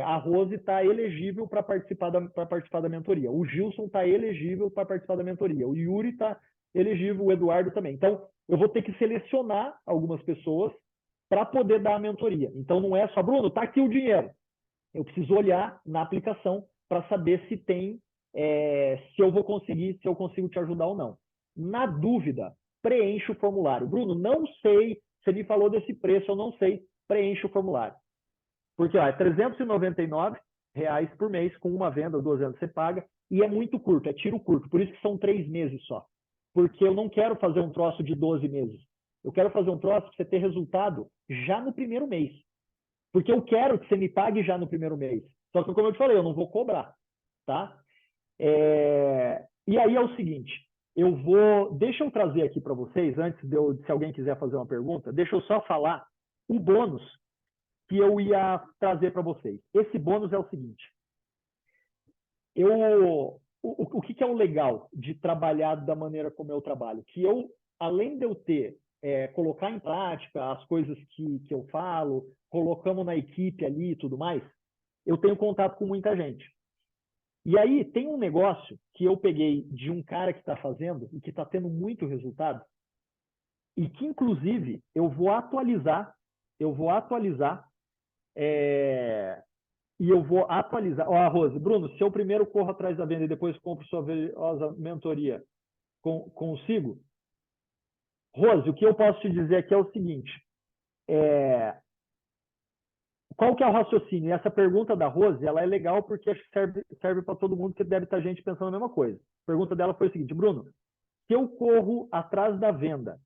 a Rose está elegível para participar da mentoria. O Gilson está elegível para participar da mentoria. O Yuri está elegível, o Eduardo também. Então, eu vou ter que selecionar algumas pessoas para poder dar a mentoria. Então, não é só, Bruno, está aqui o dinheiro. Eu preciso olhar na aplicação para saber se tem, se eu consigo te ajudar ou não. Na dúvida, preencha o formulário. Bruno, não sei, você me falou desse preço, eu não sei, preencha o formulário. Porque é R$399 por mês, com uma venda, 2 vendas você paga, e é muito curto, é tiro curto, por isso que são 3 meses só. Porque eu não quero fazer um troço de 12 meses. Eu quero fazer um troço para você ter resultado já no primeiro mês. Porque eu quero que você me pague já no primeiro mês. Só que, como eu te falei, eu não vou cobrar. Tá? E aí é o seguinte, deixa eu trazer aqui para vocês, antes se alguém quiser fazer uma pergunta, deixa eu só falar o bônus que eu ia trazer para vocês. Esse bônus é o seguinte. O que é o legal de trabalhar da maneira como eu trabalho? Que eu, além de eu colocar em prática as coisas que eu falo, colocamos na equipe ali e tudo mais, eu tenho contato com muita gente. E aí tem um negócio que eu peguei de um cara que está fazendo e que está tendo muito resultado, e que, inclusive, eu vou atualizar, e eu vou atualizar. Ó, Rose, Bruno, se eu primeiro corro atrás da venda e depois compro sua valiosa mentoria, consigo? Rose, o que eu posso te dizer aqui é o seguinte, qual que é o raciocínio? E essa pergunta da Rose, ela é legal porque acho que serve para todo mundo, que deve estar gente pensando a mesma coisa. A pergunta dela foi o seguinte, Bruno, se eu corro atrás da venda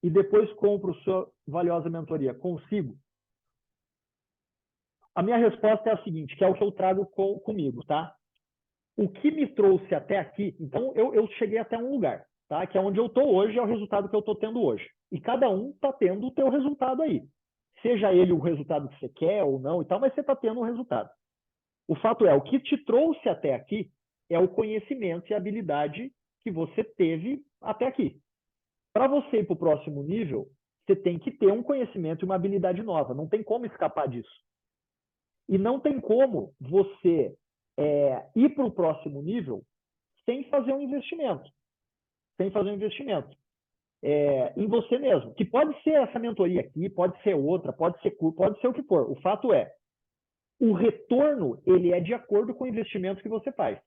e depois compro sua valiosa mentoria, consigo? A minha resposta é a seguinte, que é o que eu trago comigo, tá? o que me trouxe até aqui, então eu cheguei até um lugar, tá? Que é onde eu estou hoje, é o resultado que eu estou tendo hoje. E cada um está tendo o teu resultado aí. Seja ele o resultado que você quer ou não e tal, mas você está tendo um resultado. O fato é, o que te trouxe até aqui é o conhecimento e a habilidade que você teve até aqui. Para você ir para o próximo nível, você tem que ter um conhecimento e uma habilidade nova. Não tem como escapar disso. E não tem como você ir para o próximo nível sem fazer um investimento. Sem fazer um investimento em você mesmo. Que pode ser essa mentoria aqui, pode ser outra, pode ser curso, pode ser o que for. O fato é, o retorno ele é de acordo com o investimento que você faz.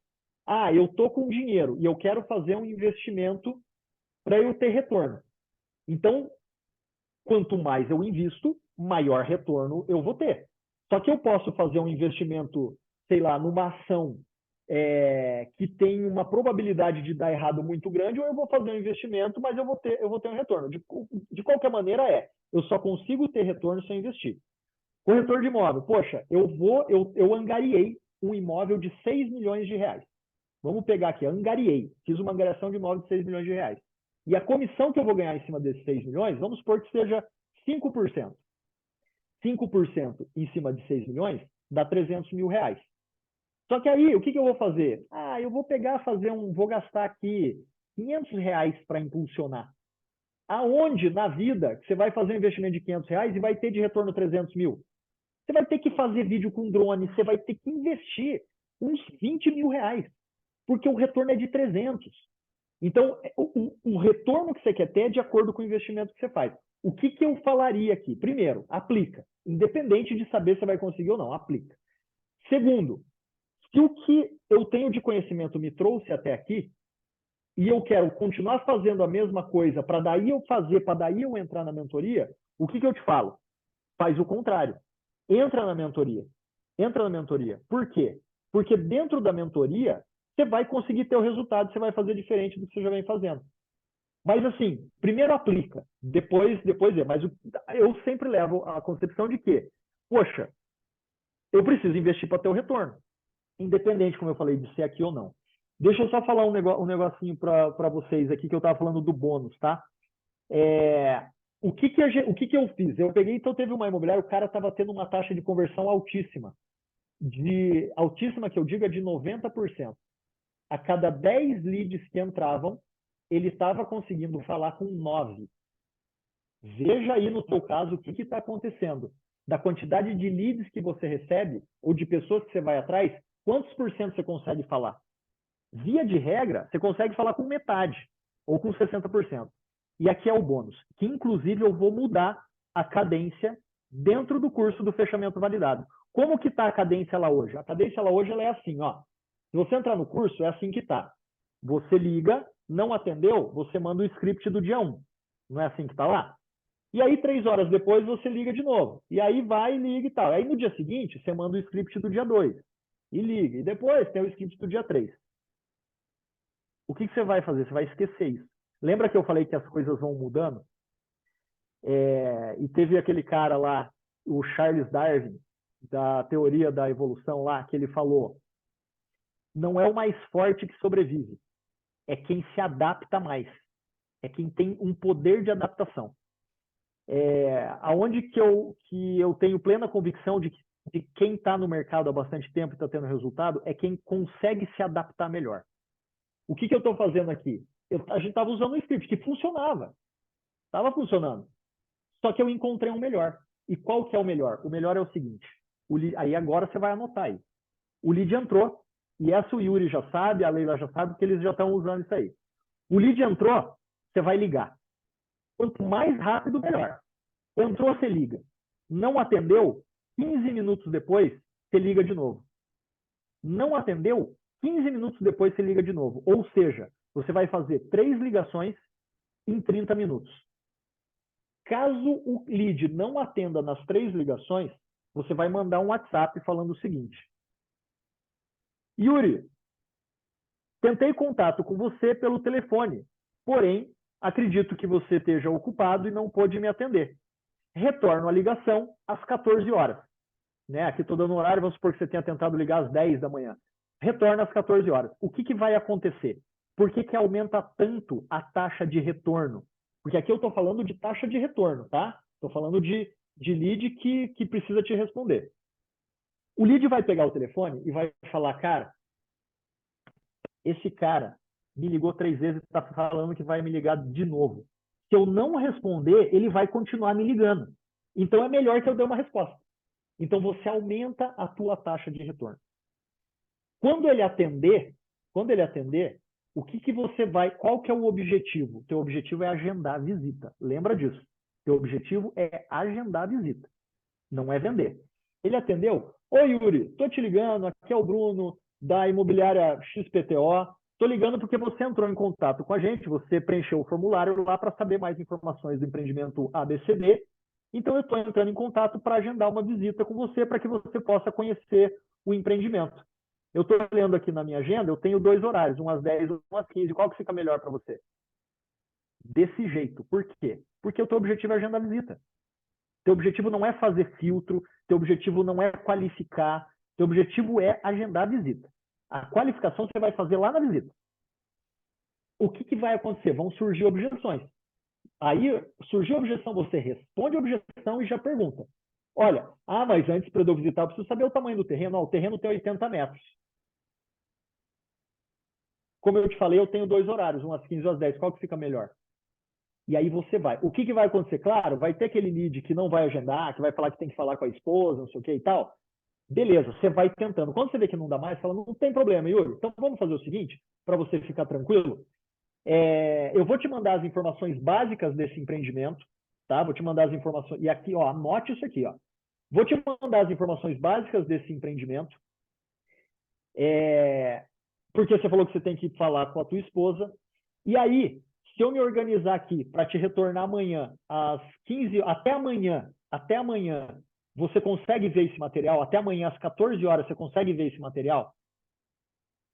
Ah, eu estou com dinheiro e eu quero fazer um investimento para eu ter retorno. Então, quanto mais eu invisto, maior retorno eu vou ter. Só que eu posso fazer um investimento, sei lá, numa ação que tem uma probabilidade de dar errado muito grande, ou eu vou fazer um investimento, mas eu vou ter um retorno. De qualquer maneira, eu só consigo ter retorno se eu investir. Corretor de imóvel, poxa, eu angariei um imóvel de 6 milhões de reais. Vamos pegar aqui, angariei, fiz uma angariação de imóvel de 6 milhões de reais. E a comissão que eu vou ganhar em cima desses 6 milhões, vamos supor que seja 5%. 5% em cima de 6 milhões dá 300 mil reais. Só que aí, o que eu vou fazer? Ah, eu vou vou gastar aqui 500 reais para impulsionar. Aonde na vida que você vai fazer um investimento de 500 reais e vai ter de retorno 300 mil? Você vai ter que fazer vídeo com drone, você vai ter que investir uns 20 mil reais, porque o retorno é de 300. Então, o retorno que você quer ter é de acordo com o investimento que você faz. O que eu falaria aqui? Primeiro, aplica. Independente de saber se você vai conseguir ou não, aplica. Segundo, se o que eu tenho de conhecimento me trouxe até aqui, e eu quero continuar fazendo a mesma coisa para daí eu fazer, para daí eu entrar na mentoria, o que eu te falo? Faz o contrário. Entra na mentoria. Entra na mentoria. Por quê? Porque dentro da mentoria, você vai conseguir ter o resultado, você vai fazer diferente do que você já vem fazendo. Mas assim, primeiro aplica, depois vê. Mas eu sempre levo a concepção de que, poxa, eu preciso investir para ter o retorno. Independente, como eu falei, de ser aqui ou não. Deixa eu só falar um negocinho para vocês aqui, que eu estava falando do bônus, tá? O que eu fiz? Eu peguei, então teve uma imobiliária, o cara estava tendo uma taxa de conversão altíssima. Altíssima que eu digo é de 90%. A cada 10 leads que entravam, ele estava conseguindo falar com 9. Veja aí no seu caso o que está acontecendo. Da quantidade de leads que você recebe, ou de pessoas que você vai atrás, quantos por cento você consegue falar? Via de regra, você consegue falar com metade, ou com 60%. E aqui é o bônus, que inclusive eu vou mudar a cadência dentro do curso do fechamento validado. Como que está a cadência lá hoje? A cadência lá hoje ela é assim, ó. Se você entrar no curso, é assim que está. Você liga, não atendeu, você manda o script do dia 1. Não é assim que está lá? E aí, 3 horas depois, você liga de novo. E aí vai, liga e tal. Aí no dia seguinte, você manda o script do dia 2. E liga. E depois tem o script do dia 3. O que você vai fazer? Você vai esquecer isso. Lembra que eu falei que as coisas vão mudando? E teve aquele cara lá, o Charles Darwin, da teoria da evolução lá, que ele falou: não é o mais forte que sobrevive, é quem se adapta mais, é quem tem um poder de adaptação. Aonde que eu tenho plena convicção de quem está no mercado há bastante tempo e está tendo resultado é quem consegue se adaptar melhor. O que eu estou fazendo aqui? A gente estava usando um script que funcionava. Estava funcionando. Só que eu encontrei um melhor. E qual que é o melhor? O melhor é o seguinte. Aí agora você vai anotar aí. O lead entrou. E essa o Yuri já sabe, a Leila já sabe, porque eles já estão usando isso aí. O lead entrou, você vai ligar. Quanto mais rápido, melhor. Entrou, você liga. Não atendeu, 15 minutos depois, você liga de novo. Não atendeu, 15 minutos depois você liga de novo. Ou seja, você vai fazer 3 ligações em 30 minutos. Caso o lead não atenda nas 3 ligações, você vai mandar um WhatsApp falando o seguinte: Yuri, tentei contato com você pelo telefone, porém, acredito que você esteja ocupado e não pôde me atender. Retorno a ligação às 14 horas. Aqui estou dando horário, vamos supor que você tenha tentado ligar às 10 da manhã. retorna às 14 horas. O que vai acontecer? Por que aumenta tanto a taxa de retorno? Porque aqui eu estou falando de taxa de retorno, tá? Estou falando de lead que precisa te responder. O lead vai pegar o telefone e vai falar, cara, esse cara me ligou 3 vezes e está falando que vai me ligar de novo. Se eu não responder, ele vai continuar me ligando. Então é melhor que eu dê uma resposta. Então você aumenta a tua taxa de retorno. Quando ele atender, o que você vai, qual que é o objetivo? Teu objetivo é agendar a visita. Lembra disso. Teu objetivo é agendar a visita, não é vender. Ele atendeu? Oi, Yuri, tô te ligando, aqui é o Bruno, da imobiliária XPTO. Tô ligando porque você entrou em contato com a gente, você preencheu o formulário lá para saber mais informações do empreendimento ABCD. Então, eu estou entrando em contato para agendar uma visita com você, para que você possa conhecer o empreendimento. Eu estou lendo aqui na minha agenda, eu tenho 2 horários, um às 10 e um às 15. Qual que fica melhor para você? Desse jeito. Por quê? Porque o teu objetivo é agendar a visita. Teu objetivo não é fazer filtro, teu objetivo não é qualificar, teu objetivo é agendar a visita. A qualificação você vai fazer lá na visita. O que vai acontecer? Vão surgir objeções. Aí, surgiu a objeção, você responde a objeção e já pergunta. Olha, mas antes para eu visitar, eu preciso saber o tamanho do terreno. O terreno tem 80 metros. Como eu te falei, eu tenho 2 horários, um às 15 e às 10. Qual que fica melhor? E aí você vai. O que vai acontecer? Claro, vai ter aquele lead que não vai agendar, que vai falar que tem que falar com a esposa, não sei o que e tal. Beleza, você vai tentando. Quando você vê que não dá mais, você fala, não tem problema, Yuri. Então vamos fazer o seguinte, para você ficar tranquilo. Eu vou te mandar as informações básicas desse empreendimento, tá? Vou te mandar as informações. E aqui, ó, anote isso aqui, ó. Vou te mandar as informações básicas desse empreendimento. Porque você falou que você tem que falar com a tua esposa. E aí, se eu me organizar aqui para te retornar amanhã às 15, até amanhã, você consegue ver esse material? Até amanhã às 14 horas você consegue ver esse material?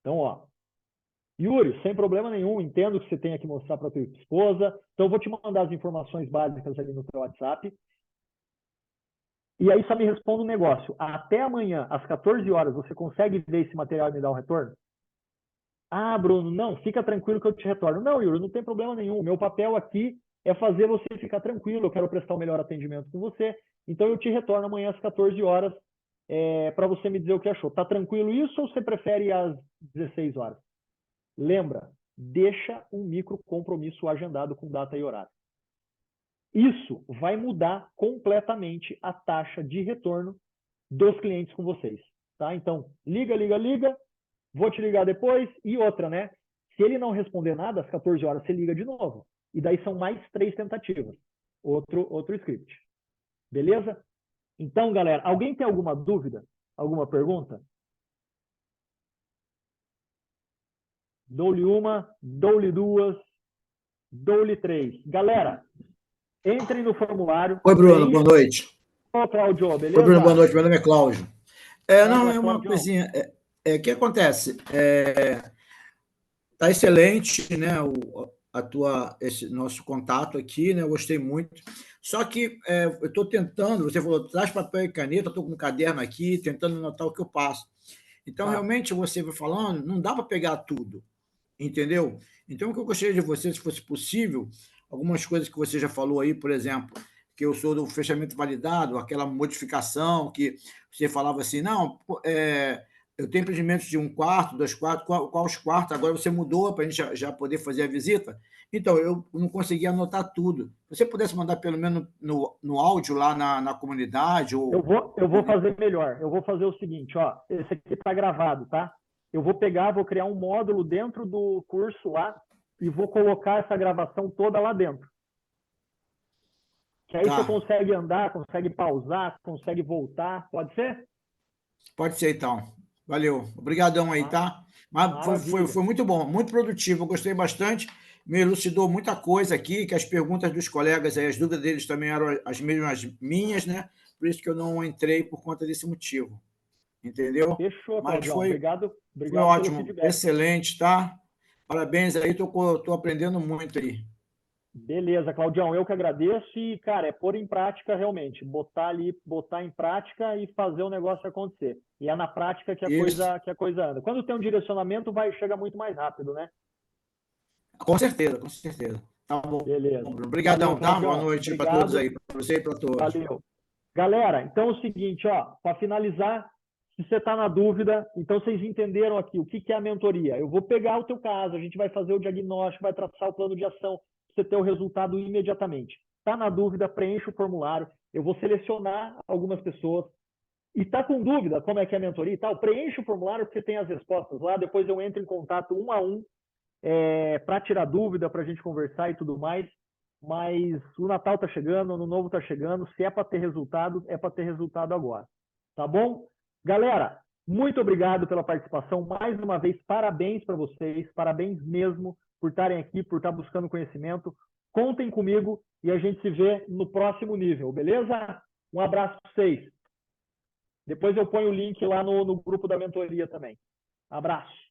Então, ó, Yuri, sem problema nenhum, entendo que você tenha que mostrar para a tua esposa, então eu vou te mandar as informações básicas ali no teu WhatsApp. E aí só me responda um negócio. Até amanhã, às 14 horas, você consegue ver esse material e me dar um retorno? Bruno, não, fica tranquilo que eu te retorno. Não, Yuri, não tem problema nenhum. Meu papel aqui é fazer você ficar tranquilo, eu quero prestar o melhor atendimento com você, então eu te retorno amanhã às 14 horas para você me dizer o que achou. Tá tranquilo isso ou você prefere às 16 horas? Lembra, deixa um micro compromisso agendado com data e horário. Isso vai mudar completamente a taxa de retorno dos clientes com vocês. Tá? Então, liga, vou te ligar depois. E outra, né? Se ele não responder nada, às 14 horas você liga de novo. E daí são mais 3 tentativas. Outro script. Beleza? Então, galera, alguém tem alguma dúvida? Alguma pergunta? Dou-lhe uma, dou-lhe 2, dou-lhe 3. Galera, entrem no formulário. Oi, Bruno, boa noite. Ô, Cláudio, beleza? Oi, Bruno, boa noite. Meu nome é Cláudio. Não, é uma Cláudio. coisinha. O que acontece? Tá excelente, né? Esse nosso contato aqui, né? Eu gostei muito. Só que eu estou tentando, você falou, traz papel e caneta, estou com um caderno aqui, tentando anotar o que eu passo. Então, realmente, você vai falando, não dá para pegar tudo, entendeu? Então, o que eu gostaria de você, se fosse possível, algumas coisas que você já falou aí, por exemplo, que eu sou do fechamento validado, aquela modificação que você falava assim, não, eu tenho empreendimentos de 1 quarto, 2 quartos, qual os quartos? Agora você mudou para a gente já poder fazer a visita? Então, eu não consegui anotar tudo. Se você pudesse mandar pelo menos no áudio lá na comunidade? Ou... Eu vou fazer melhor. Eu vou fazer o seguinte, ó, esse aqui está gravado, tá? Eu vou criar um módulo dentro do curso lá e vou colocar essa gravação toda lá dentro. Que aí você consegue andar, consegue pausar, consegue voltar. Pode ser? Pode ser, então. Valeu. Obrigadão aí, tá? Mas foi muito bom, muito produtivo. Eu gostei bastante. Me elucidou muita coisa aqui, que as perguntas dos colegas, aí, as dúvidas deles também eram as mesmas minhas, né? Por isso que eu não entrei por conta desse motivo. Entendeu? Fechou, mas obrigado foi ótimo, excelente, tá? Parabéns aí, estou aprendendo muito aí. Beleza, Claudião, eu que agradeço e, cara, é pôr em prática realmente, botar em prática e fazer o negócio acontecer. E é na prática que a coisa anda. Quando tem um direcionamento, chega muito mais rápido, né? Com certeza, com certeza. Tá bom. Beleza. Obrigadão, tá? Boa noite para todos aí, para você e para todos. Valeu. Galera, então é o seguinte, ó, para finalizar, se você está na dúvida, então vocês entenderam aqui o que é a mentoria. Eu vou pegar o teu caso, a gente vai fazer o diagnóstico, vai traçar o plano de ação, para você ter o resultado imediatamente. Está na dúvida, preencha o formulário, eu vou selecionar algumas pessoas. E está com dúvida como é que é a mentoria e tal, preencha o formulário porque tem as respostas lá, depois eu entro em contato 1 a 1 para tirar dúvida, para a gente conversar e tudo mais. Mas o Natal está chegando, o Ano Novo está chegando, se é para ter resultado, é para ter resultado agora. Tá bom? Galera, muito obrigado pela participação. Mais uma vez, parabéns para vocês, parabéns mesmo por estarem aqui, por estar buscando conhecimento. Contem comigo e a gente se vê no próximo nível, beleza? Um abraço para vocês. Depois eu ponho o link lá no grupo da mentoria também. Abraço.